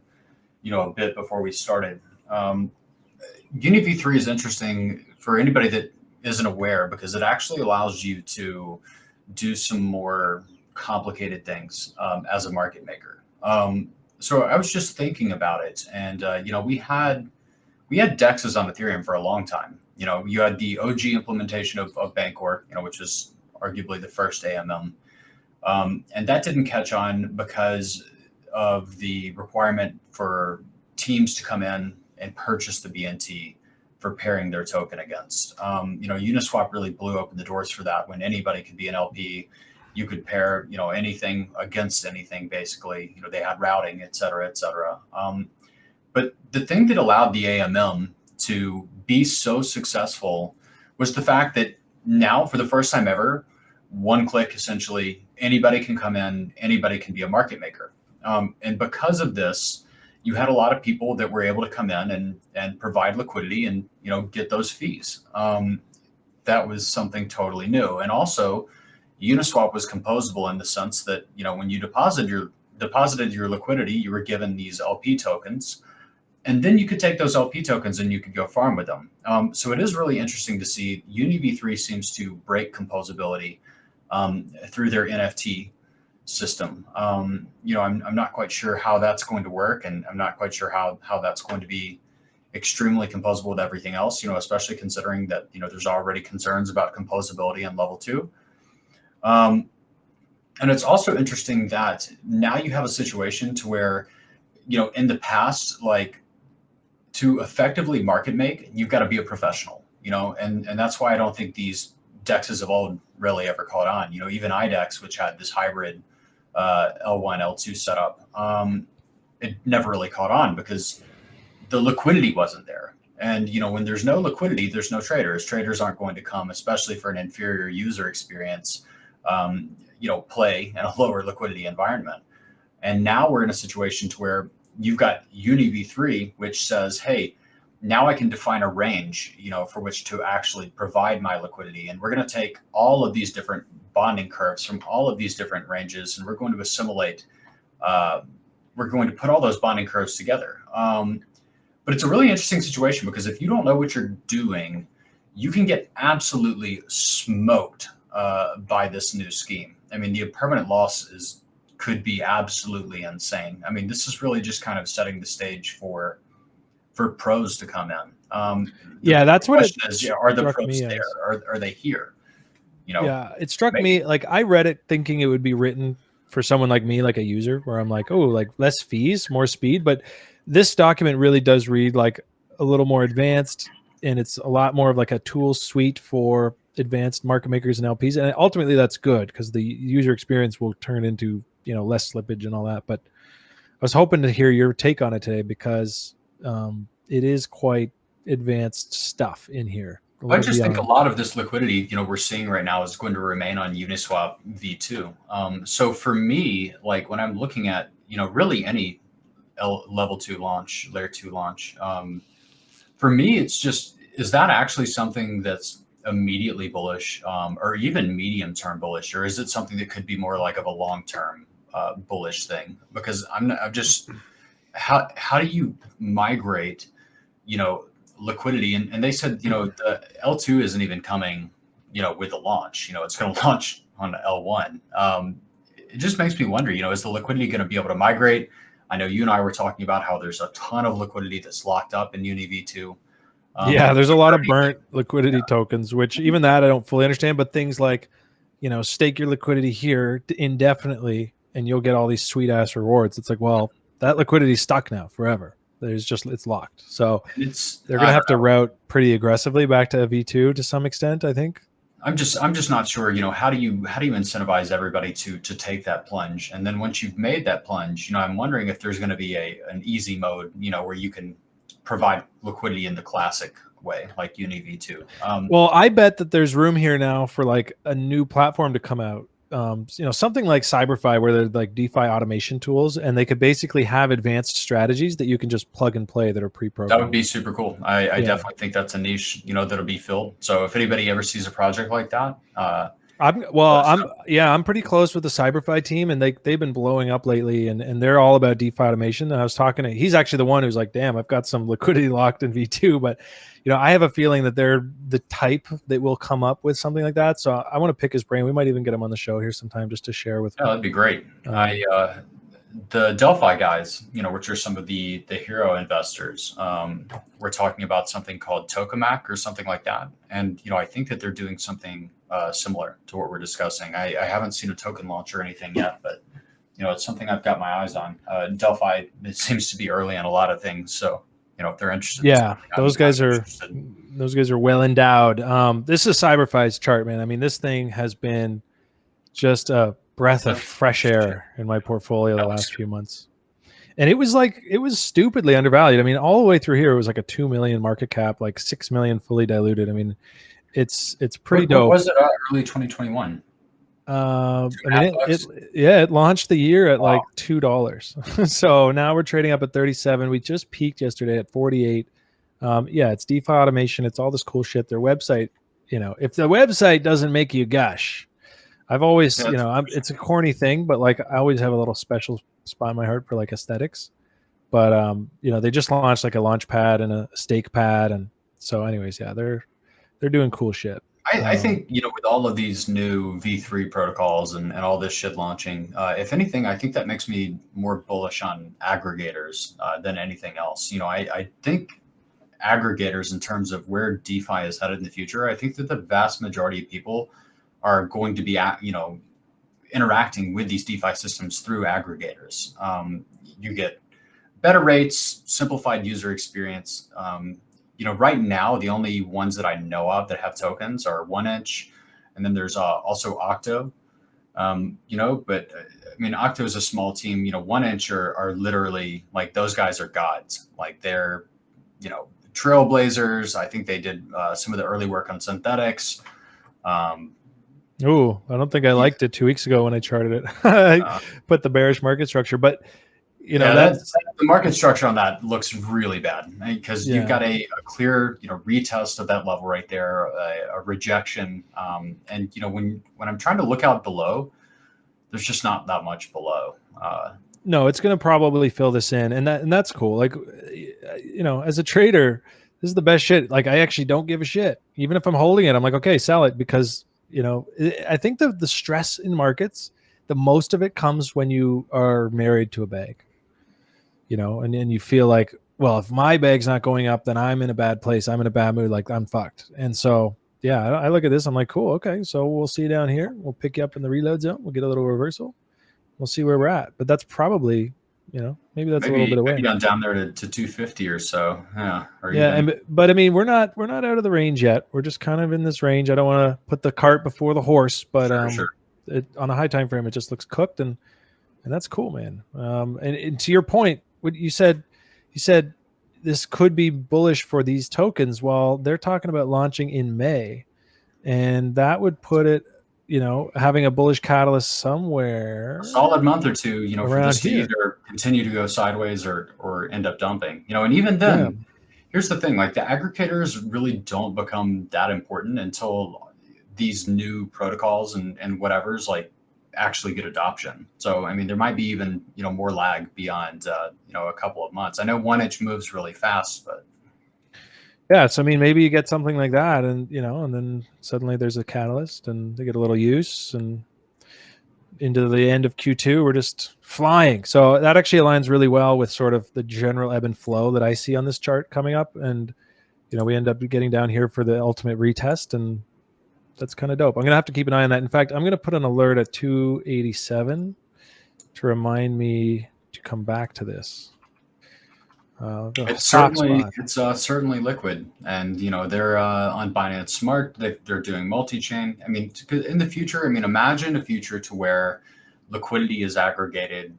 bit before we started. UniV3 is interesting for anybody that isn't aware, because it actually allows you to do some more complicated things as a market maker. So I was just thinking about it, and we had DEXs on Ethereum for a long time. You had the OG implementation of Bancor, which is arguably the first AMM. And that didn't catch on because of the requirement for teams to come in and purchase the BNT for pairing their token against. Uniswap really blew open the doors for that, when anybody could be an LP. You could pair, anything against anything, basically. They had routing, et cetera, et cetera. But the thing that allowed the AMM to be so successful was the fact that now, for the first time ever, one click, essentially, anybody can come in, anybody can be a market maker. And because of this, you had a lot of people that were able to come in and provide liquidity and, get those fees. That was something totally new. And also, Uniswap was composable in the sense that, when you deposited your liquidity, you were given these LP tokens. And then you could take those LP tokens and you could go farm with them. So it is really interesting to see UniV3 seems to break composability through their NFT system. I'm not quite sure how that's going to work, and I'm not quite sure how that's going to be extremely composable with everything else, especially considering that, there's already concerns about composability in level 2. And it's also interesting that now you have a situation to where, in the past, like, to effectively market make, you've got to be a professional, and that's why I don't think these DEXs of old really ever caught on. Even IDEX, which had this hybrid L1, L2 setup, it never really caught on because the liquidity wasn't there. And, when there's no liquidity, there's no traders. Traders aren't going to come, especially for an inferior user experience, play in a lower liquidity environment. And now we're in a situation to where you've got UniV3, which says, hey, now I can define a range, for which to actually provide my liquidity. And we're going to take all of these different bonding curves from all of these different ranges, and we're going to assimilate, we're going to put all those bonding curves together. But it's a really interesting situation, because if you don't know what you're doing, you can get absolutely smoked by this new scheme. I mean, the permanent loss could be absolutely insane. I mean, this is really just kind of setting the stage for pros to come in. That's what it is. Are the pros there? Are they here? Yeah, it struck me, like, I read it thinking it would be written for someone like me, like a user, where I'm like, oh, like less fees, more speed. But this document really does read like a little more advanced, and it's a lot more of like a tool suite for advanced market makers and LPs. And ultimately that's good, because the user experience will turn into, less slippage and all that. But I was hoping to hear your take on it today, because it is quite advanced stuff in here. I just think a lot of this liquidity, we're seeing right now is going to remain on Uniswap v2. So for me, like, when I'm looking at, really any level 2 launch, layer 2 launch, for me, it's just, is that actually something that's immediately bullish, or even medium term bullish, or is it something that could be more like of a long term bullish thing? Because I'm just, how do you migrate, liquidity? And they said, the L2 isn't even coming, with the launch. It's going to launch on L1. It just makes me wonder, is the liquidity going to be able to migrate? I know you and I were talking about how there's a ton of liquidity that's locked up in UniV2. There's a lot of burnt liquidity tokens, which even that I don't fully understand. But things like, stake your liquidity here indefinitely, and you'll get all these sweet ass rewards. It's like, well, that liquidity's stuck now forever. It's locked. So they're going to have to route pretty aggressively back to V2 to some extent, I think. I'm just not sure, how do you incentivize everybody to take that plunge? And then once you've made that plunge, I'm wondering if there's going to be an easy mode, where you can provide liquidity in the classic way, like UniV2. Well, I bet that there's room here now for like a new platform to come out, something like CyberFi, where they're like DeFi automation tools, and they could basically have advanced strategies that you can just plug and play that are pre-programmed. That would be super cool. I definitely think that's a niche, that'll be filled. So if anybody ever sees a project like that, I'm pretty close with the CyberFi team, and they've been blowing up lately, and they're all about DeFi automation. And I was talking to, he's actually the one who's like, damn, I've got some liquidity locked in V2, but I have a feeling that they're the type that will come up with something like that. So I want to pick his brain. We might even get him on the show here sometime just to share with. Yeah, that'd be great. The Delphi guys, which are some of the Hxro investors, we're talking about something called Tokamak or something like that. And, I think that they're doing something similar to what we're discussing. I haven't seen a token launch or anything yet, but, it's something I've got my eyes on. Delphi, it seems to be early on a lot of things. So, if they're interested. Yeah, those guys are well endowed. This is CyberFi's chart, man. I mean, this thing has been just a breath of fresh air in my portfolio the last few months. And it was stupidly undervalued. I mean, all the way through here, it was like a 2 million market cap, like 6 million fully diluted. I mean, it's pretty dope. What was it early 2021? It launched the year at like $2. So now we're trading up at 37. We just peaked yesterday at 48. It's DeFi automation. It's all this cool shit. Their website, if the website doesn't make you gush, I've always, it's a corny thing, but like I always have a little special spot in my heart for like aesthetics. But they just launched like a launch pad and a stake pad, and so anyways, they're doing cool shit. I think with all of these new V3 protocols and all this shit launching, if anything, I think that makes me more bullish on aggregators than anything else. I think aggregators, in terms of where DeFi is headed in the future, I think that the vast majority of people are going to be interacting with these DeFi systems through aggregators. You get better rates, simplified user experience. Right now, the only ones that I know of that have tokens are 1inch, and then there's also Octo. But I mean, Octo is a small team. 1inch are literally like, those guys are gods. Like they're, trailblazers. I think they did some of the early work on synthetics. I don't think I liked it 2 weeks ago when I charted it. I put the bearish market structure, but that's the market structure on that looks really bad, because you've got a clear, retest of that level right there, a rejection. And, when I'm trying to look out below, there's just not that much below. No, it's going to probably fill this in, and that's cool. Like, as a trader, this is the best shit. Like, I actually don't give a shit. Even if I'm holding it, I'm like, okay, sell it, because, I think the stress in markets, the most of it comes when you are married to a bag. And then you feel like, well, if my bag's not going up, then I'm in a bad place. I'm in a bad mood. Like, I'm fucked. And so, I look at this. I'm like, cool. Okay. So we'll see you down here. We'll pick you up in the reload zone. We'll get a little reversal. We'll see where we're at. But that's probably, maybe that's a little bit away. Maybe I'm down there to 250 or so. Yeah. But I mean, we're not out of the range yet. We're just kind of in this range. I don't want to put the cart before the horse, but sure. On a high time frame, it just looks cooked, and that's cool, man. And to your point, what you said this could be bullish for these tokens. Well, they're talking about launching in May, and that would put it, having a bullish catalyst somewhere, a solid month or two, for this to either continue to go sideways or end up dumping. And even then, here's the thing: like, the aggregators really don't become that important until these new protocols and whatever's like actually get adoption. So, I mean, there might be even, more lag beyond, a couple of months. I know 1inch moves really fast, but. Yeah. So, I mean, maybe you get something like that, and, and then suddenly there's a catalyst and they get a little use, and into the end of Q2, we're just flying. So that actually aligns really well with sort of the general ebb and flow that I see on this chart coming up. And, we end up getting down here for the ultimate retest, and that's kind of dope. I'm going to have to keep an eye on that. In fact, I'm going to put an alert at 287 to remind me to come back to this. It's certainly liquid, and they're on Binance Smart. They're doing multi-chain. I mean, in the future, imagine a future to where liquidity is aggregated,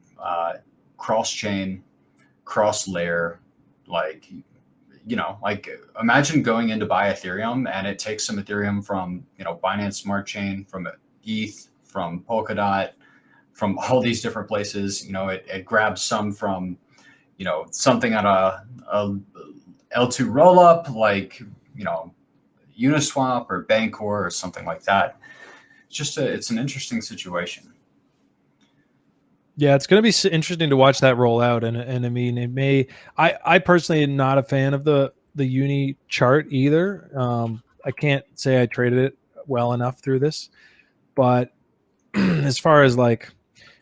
cross-chain, cross-layer, like imagine going in to buy Ethereum, and it takes some Ethereum from, Binance Smart Chain, from ETH, from Polkadot, from all these different places. You know, it grabs some from, you know, something on a L2 rollup, like, you know, Uniswap or Bancor or something like that. It's an interesting situation. Yeah, it's going to be interesting to watch that roll out. And I mean, it may, I personally am not a fan of the Uni chart either. I can't say I traded it well enough through this, but as far as like,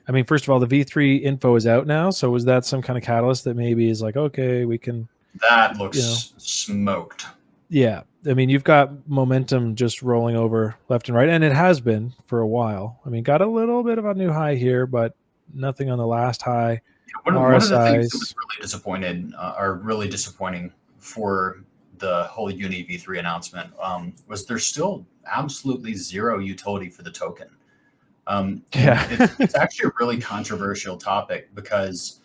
I mean, first of all, the V3 info is out now. So was that some kind of catalyst that maybe is like, okay, we can. That looks smoked. Yeah. I mean, you've got momentum just rolling over left and right, and it has been for a while. I mean, got a little bit of a new high here, but nothing on the last high. One of the things that was really disappointing for the whole Uni V3 announcement was there's still absolutely zero utility for the token. It's actually a really controversial topic, because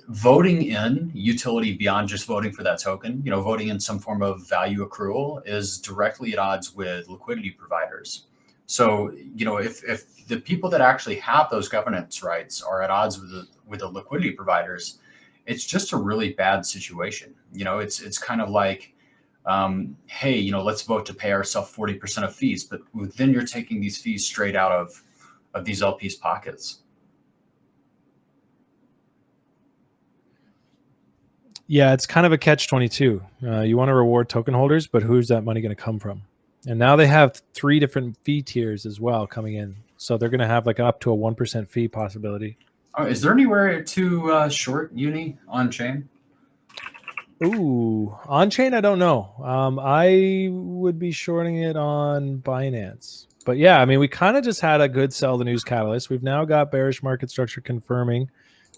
voting in utility beyond just voting for that token, you know, voting in some form of value accrual, is directly at odds with liquidity providers. So, you know, if the people that actually have those governance rights are at odds with the liquidity providers, it's just a really bad situation. You know, it's kind of like, hey, you know, let's vote to pay ourselves 40% of fees, but then you're taking these fees straight out of these LPs' pockets. Yeah, it's kind of a catch-22. You want to reward token holders, but who's that money going to come from? And now they have 3 different fee tiers as well coming in. So they're going to have like up to a 1% fee possibility. Oh, is there anywhere to short Uni on chain? Ooh, on chain, I don't know. I would be shorting it on Binance. But yeah, I mean, we kind of just had a good sell the news catalyst. We've now got bearish market structure confirming.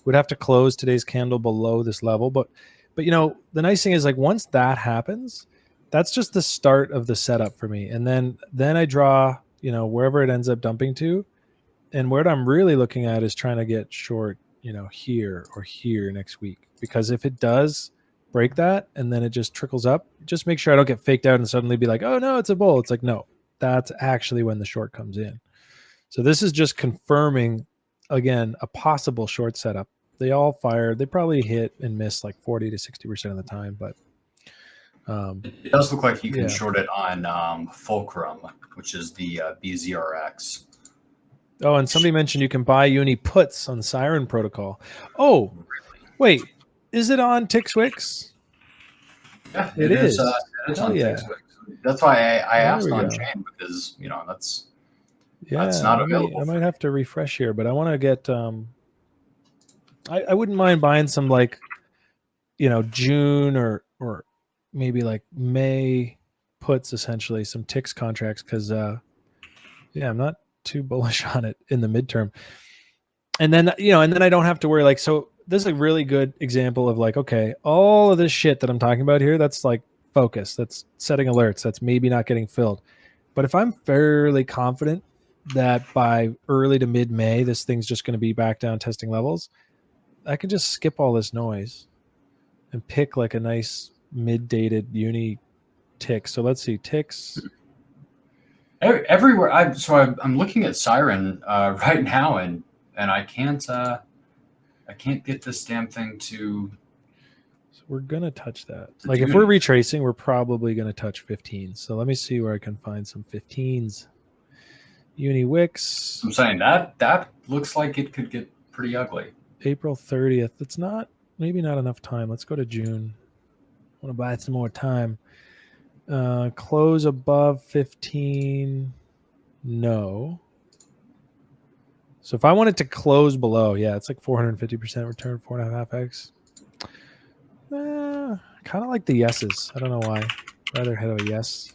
We'd have to close today's candle below this level. But you know, the nice thing is, like, once that happens, that's just the start of the setup for me. And then I draw, you know, wherever it ends up dumping to. And what I'm really looking at is trying to get short, you know, here or here next week. Because if it does break that and then it just trickles up, just make sure I don't get faked out and suddenly be like, oh no, it's a bull. It's like, no, that's actually when the short comes in. So this is just confirming, again, a possible short setup. They all fire. They probably hit and miss like 40 to 60% of the time, but it does look like you can short it on Fulcrum, which is the BZRX. Oh, and somebody mentioned you can buy Uni puts on Siren Protocol. Oh, wait, is it on TixWix? Yeah, it is. It's on TixWix. That's why I asked on chain, because, you know, that's not available. I might have to refresh here, but I want to get. I wouldn't mind buying some, like, you know, June or maybe like May puts, essentially some Tix contracts, because yeah, I'm not too bullish on it in the midterm. And then, you know, and then I don't have to worry. Like, so this is a really good example of like, okay, all of this shit that I'm talking about here, that's like focus, that's setting alerts, that's maybe not getting filled. But if I'm fairly confident that by early to mid-May, this thing's just going to be back down testing levels, I can just skip all this noise and pick like a nice mid-dated Uni tick. So let's see, ticks. Everywhere. I'm looking at Siren right now, and I can't get this damn thing to. So we're gonna touch that. Like, if we're retracing, we're probably gonna touch 15. So let me see where I can find some 15s. Uni Wix. I'm saying that looks like it could get pretty ugly. April 30th. It's not, maybe not enough time. Let's go to June. I want to buy some more time. Close above 15. No. So if I wanted to close below, yeah, it's like 450% return, 4.5x. Kind of like the yeses. I don't know why. Rather head of a yes.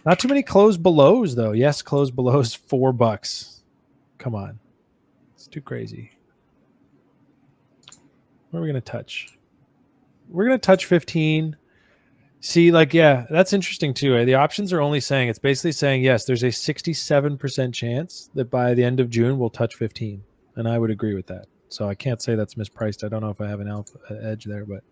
Not too many close belows though. Yes, close belows $4. Come on. It's too crazy. What are we going to touch? We're going to touch 15. See, like, yeah, that's interesting too. The options are only saying, it's basically saying, yes, there's a 67% chance that by the end of June we'll touch 15. And I would agree with that. So I can't say that's mispriced. I don't know if I have an alpha edge there, but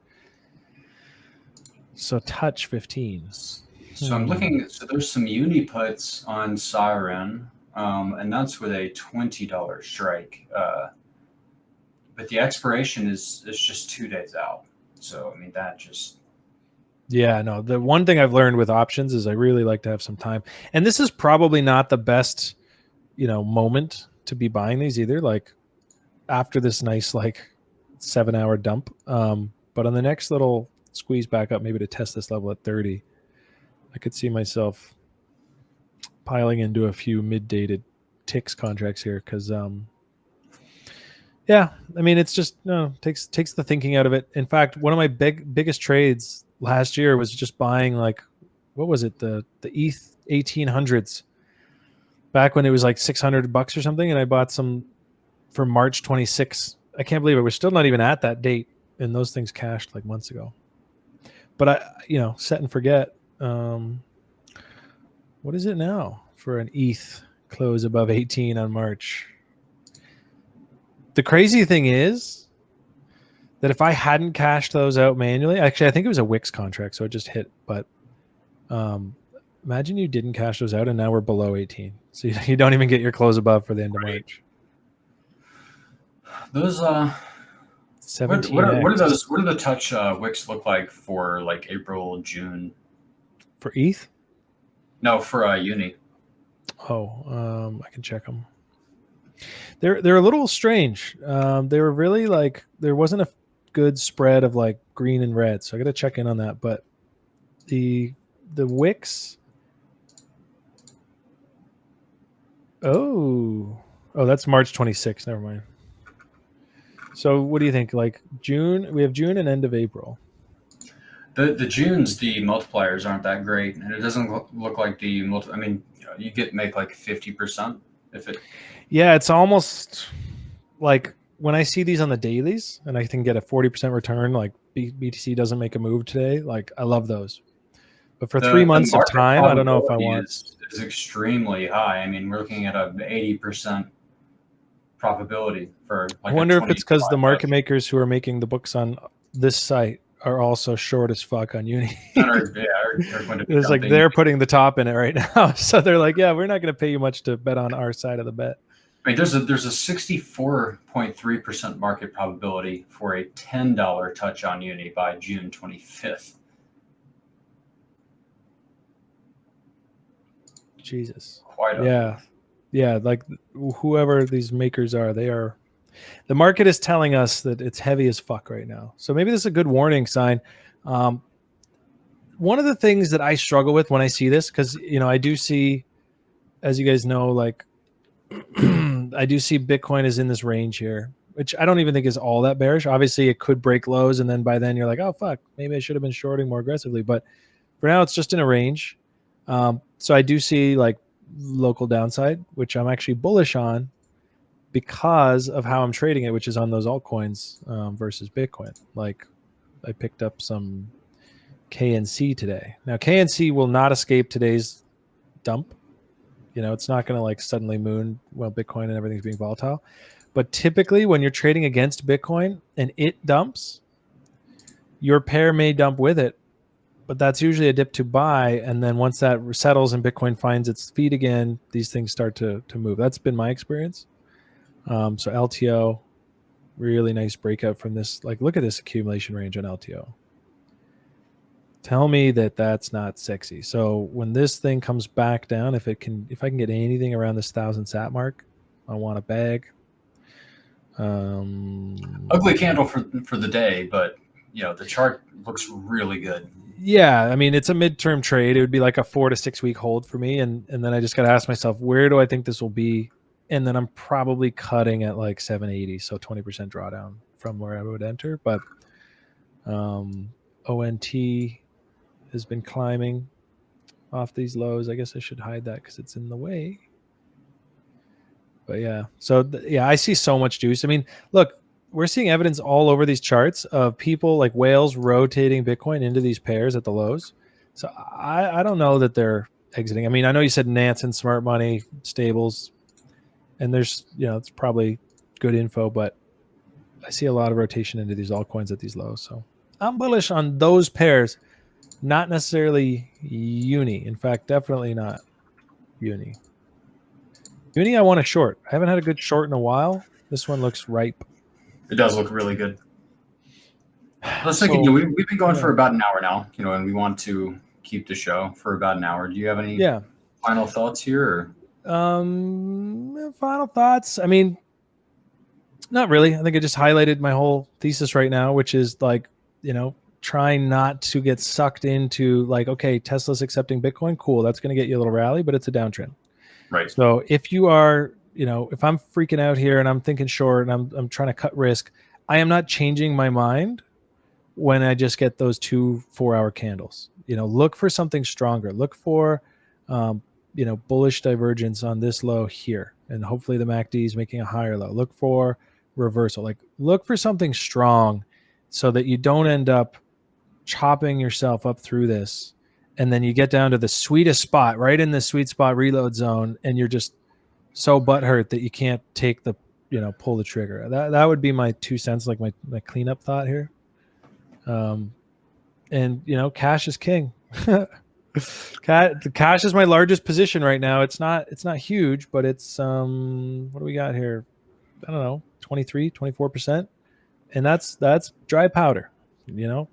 so touch 15. So I'm looking, so there's some Uni puts on Siren. and that's with a $20 strike. But the expiration is just 2 days out. So I mean that just. Yeah, no. The one thing I've learned with options is I really like to have some time, and this is probably not the best, moment to be buying these either. Like after this nice 7-hour dump, but on the next little squeeze back up, maybe to test this level at 30, I could see myself piling into a few mid-dated ticks contracts here because yeah, I mean it's just takes the thinking out of it. In fact, one of my biggest trades last year was just buying what was it, the ETH 1800s back when it was like $600 or something, and I bought some for March 26. I can't believe it. We're still not even at that date, and those things cashed like months ago. But I set and forget. What is it now for an ETH close above 18 on March? The crazy thing is that if I hadn't cashed those out manually, actually, I think it was a Wix contract, so it just hit. But imagine you didn't cash those out, and now we're below 18. So you don't even get your close above for the end of March. Those 17. What are those? What do the touch wicks look like for like April, June? For ETH? No, for Uni. Oh, I can check them. They're a little strange. They were really there wasn't a good spread of green and red, so I got to check in on that. But the wicks. Oh, that's March 26th. Never mind. So what do you think? June, we have June and end of April. The Junes, the multipliers aren't that great, and it doesn't look like the I mean, you make like 50% if it. Yeah, it's almost like when I see these on the dailies, and I can get a 40% return. Like BTC doesn't make a move today. I love those. But for 3 months of time, I don't know if I want. Is extremely high. I mean, we're looking at an 80% probability for. I wonder if it's because the market makers who are making the books on this site are also short as fuck on Uni. It's like they're putting the top in it right now. So they're like, yeah, we're not going to pay you much to bet on our side of the bet. I mean, there's a 64.3% market probability for a $10 touch on Uni by June 25th. Jesus. Quite a yeah. Like whoever these makers are, the market is telling us that it's heavy as fuck right now. So maybe this is a good warning sign. One of the things that I struggle with when I see this, because I do see, as you guys know, I do see Bitcoin is in this range here, which I don't even think is all that bearish. Obviously, it could break lows, and then by then you're like, oh fuck, maybe I should have been shorting more aggressively. But for now, it's just in a range. So I do see local downside, which I'm actually bullish on, because of how I'm trading it, which is on those altcoins versus Bitcoin. I picked up some KNC today. Now KNC will not escape today's dump. It's not going to suddenly moon while Bitcoin and everything's being volatile. But typically when you're trading against Bitcoin and it dumps, your pair may dump with it, but that's usually a dip to buy. And then once that settles and Bitcoin finds its feet again, these things start to move. That's been my experience. So LTO, really nice breakout from this. Look at this accumulation range on LTO. Tell me that that's not sexy. So when this thing comes back down, if I can get anything around this 1,000 sat mark, I want a bag. Ugly candle for the day, but the chart looks really good. Yeah, I mean, it's a midterm trade. It would be like a 4 to 6 week hold for me, and then I just got to ask myself, where do I think this will be? And then I'm probably cutting at 780, so 20% drawdown from where I would enter. But ONT has been climbing off these lows. I guess I should hide that because it's in the way. But yeah, so I see so much juice. I mean, look, we're seeing evidence all over these charts of people like whales rotating Bitcoin into these pairs at the lows. So I don't know that they're exiting. I mean, I know you said Nance and Smart Money, Stables, and there's, it's probably good info, but I see a lot of rotation into these altcoins at these lows. So I'm bullish on those pairs, not necessarily Uni. In fact, definitely not Uni. Uni, I want a short. I haven't had a good short in a while. This one looks ripe. It does look really good. I was thinking, we've been going for about an hour now, and we want to keep the show for about an hour. Do you have any final thoughts here? Final thoughts. I mean, not really. I think I just highlighted my whole thesis right now, which is like, trying not to get sucked into like, okay, Tesla's accepting Bitcoin. Cool. That's going to get you a little rally, but it's a downtrend. Right. So if you are, if I'm freaking out here and I'm thinking short and I'm trying to cut risk, I am not changing my mind when I just get those 2 4-hour candles. Look for something stronger. Look for, bullish divergence on this low here. And hopefully the MACD is making a higher low. Look for reversal. Like look for something strong so that you don't end up chopping yourself up through this. And then you get down to the sweetest spot, right in the sweet spot reload zone. And you're just so butthurt that you can't take the, pull the trigger. That would be my 2 cents, like my cleanup thought here. And cash is king. The cash is my largest position right now. It's not huge, but it's what do we got here? I don't know, 23-24%, and that's dry powder. You're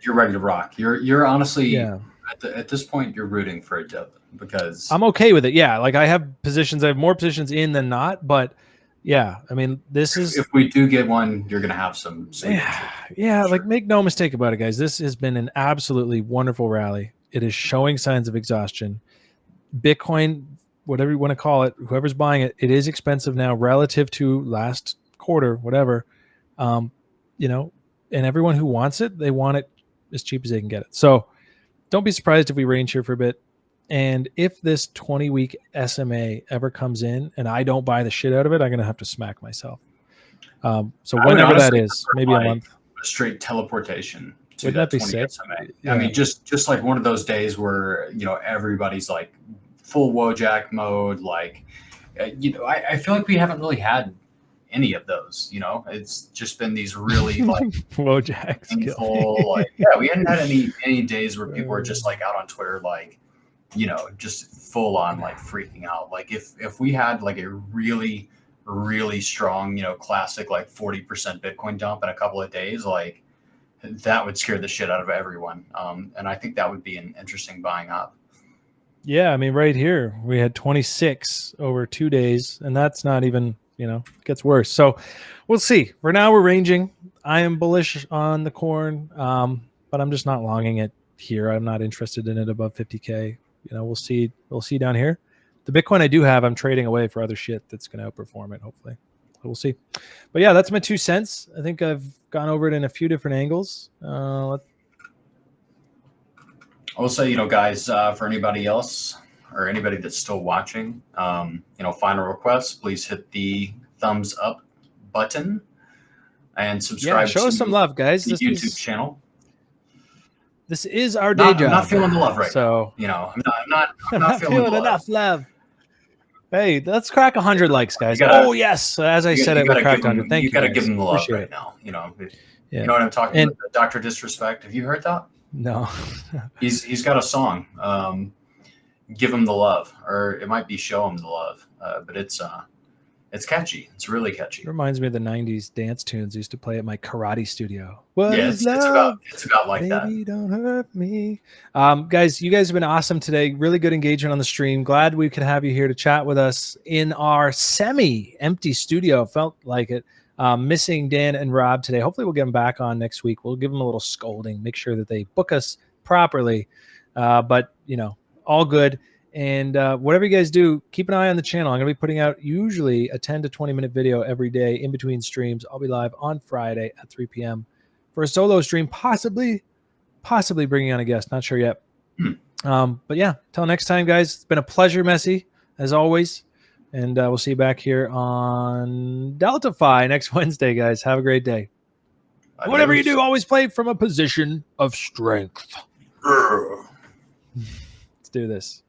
ready to rock. You're honestly at this point you're rooting for a dip because I'm okay with it. Yeah, like I have more positions in than not, but yeah, I mean, this is if we do get one, you're gonna have some yeah. Like make no mistake about it, guys. This has been an absolutely wonderful rally. It is showing signs of exhaustion. Bitcoin, whatever you want to call it, whoever's buying it, it is expensive now relative to last quarter, whatever. And everyone who wants it, they want it as cheap as they can get it. So don't be surprised if we range here for a bit. And if this 20-week SMA ever comes in and I don't buy the shit out of it, I'm going to have to smack myself. So whenever that is, maybe a month. A straight teleportation. Would that be sick? Yeah. I mean, just like one of those days where, everybody's like full Wojak mode. Like, I feel like we haven't really had any of those, it's just been these really like Wojak painful, we hadn't had any days where people were just like out on Twitter, like, just full on like freaking out. Like if we had like a really, really strong, classic, like 40% Bitcoin dump in a couple of days, like that would scare the shit out of everyone. And I think that would be an interesting buying up. Yeah. I mean, right here, we had 26 over 2 days, and that's not even, it gets worse. So we'll see. For now, we're ranging. I am bullish on the corn, but I'm just not longing it here. I'm not interested in it above 50K. We'll see. We'll see down here. The Bitcoin I do have, I'm trading away for other shit that's going to outperform it, hopefully. We'll see. But yeah, that's my 2 cents. I think I've gone over it in a few different angles. I will say, guys, for anybody else or anybody that's still watching, final request, please hit the thumbs up button and subscribe. Show us some love, guys. The YouTube channel. This is our day job. I'm not feeling the love right now. I'm not feeling enough love. Hey, let's crack 100 likes, guys. Yes. As I said, we cracked 100. Thank you. You got to give them the love right now. You know what I'm talking about? Dr. Disrespect. Have you heard that? No. He's got a song. Give him the love, or it might be show him the love. But it's catchy. It's really catchy. It reminds me of the 90s dance tunes I used to play at my karate studio. It's about like Baby, that. Don't hurt me. Guys, you guys have been awesome today. Really good engagement on the stream. Glad we could have you here to chat with us in our semi-empty studio. Felt like it. Missing Dan and Rob today. Hopefully we'll get them back on next week. We'll give them a little scolding. Make sure that they book us properly. But, all good. And whatever you guys do, keep an eye on the channel. I'm going to be putting out usually a 10 to 20-minute video every day in between streams. I'll be live on Friday at 3 p.m. for a solo stream, possibly bringing on a guest. Not sure yet. But yeah, till next time, guys. It's been a pleasure, Messi, as always. And we'll see you back here on DeltaFi next Wednesday, guys. Have a great day. Whatever you do, always play from a position of strength. Let's do this.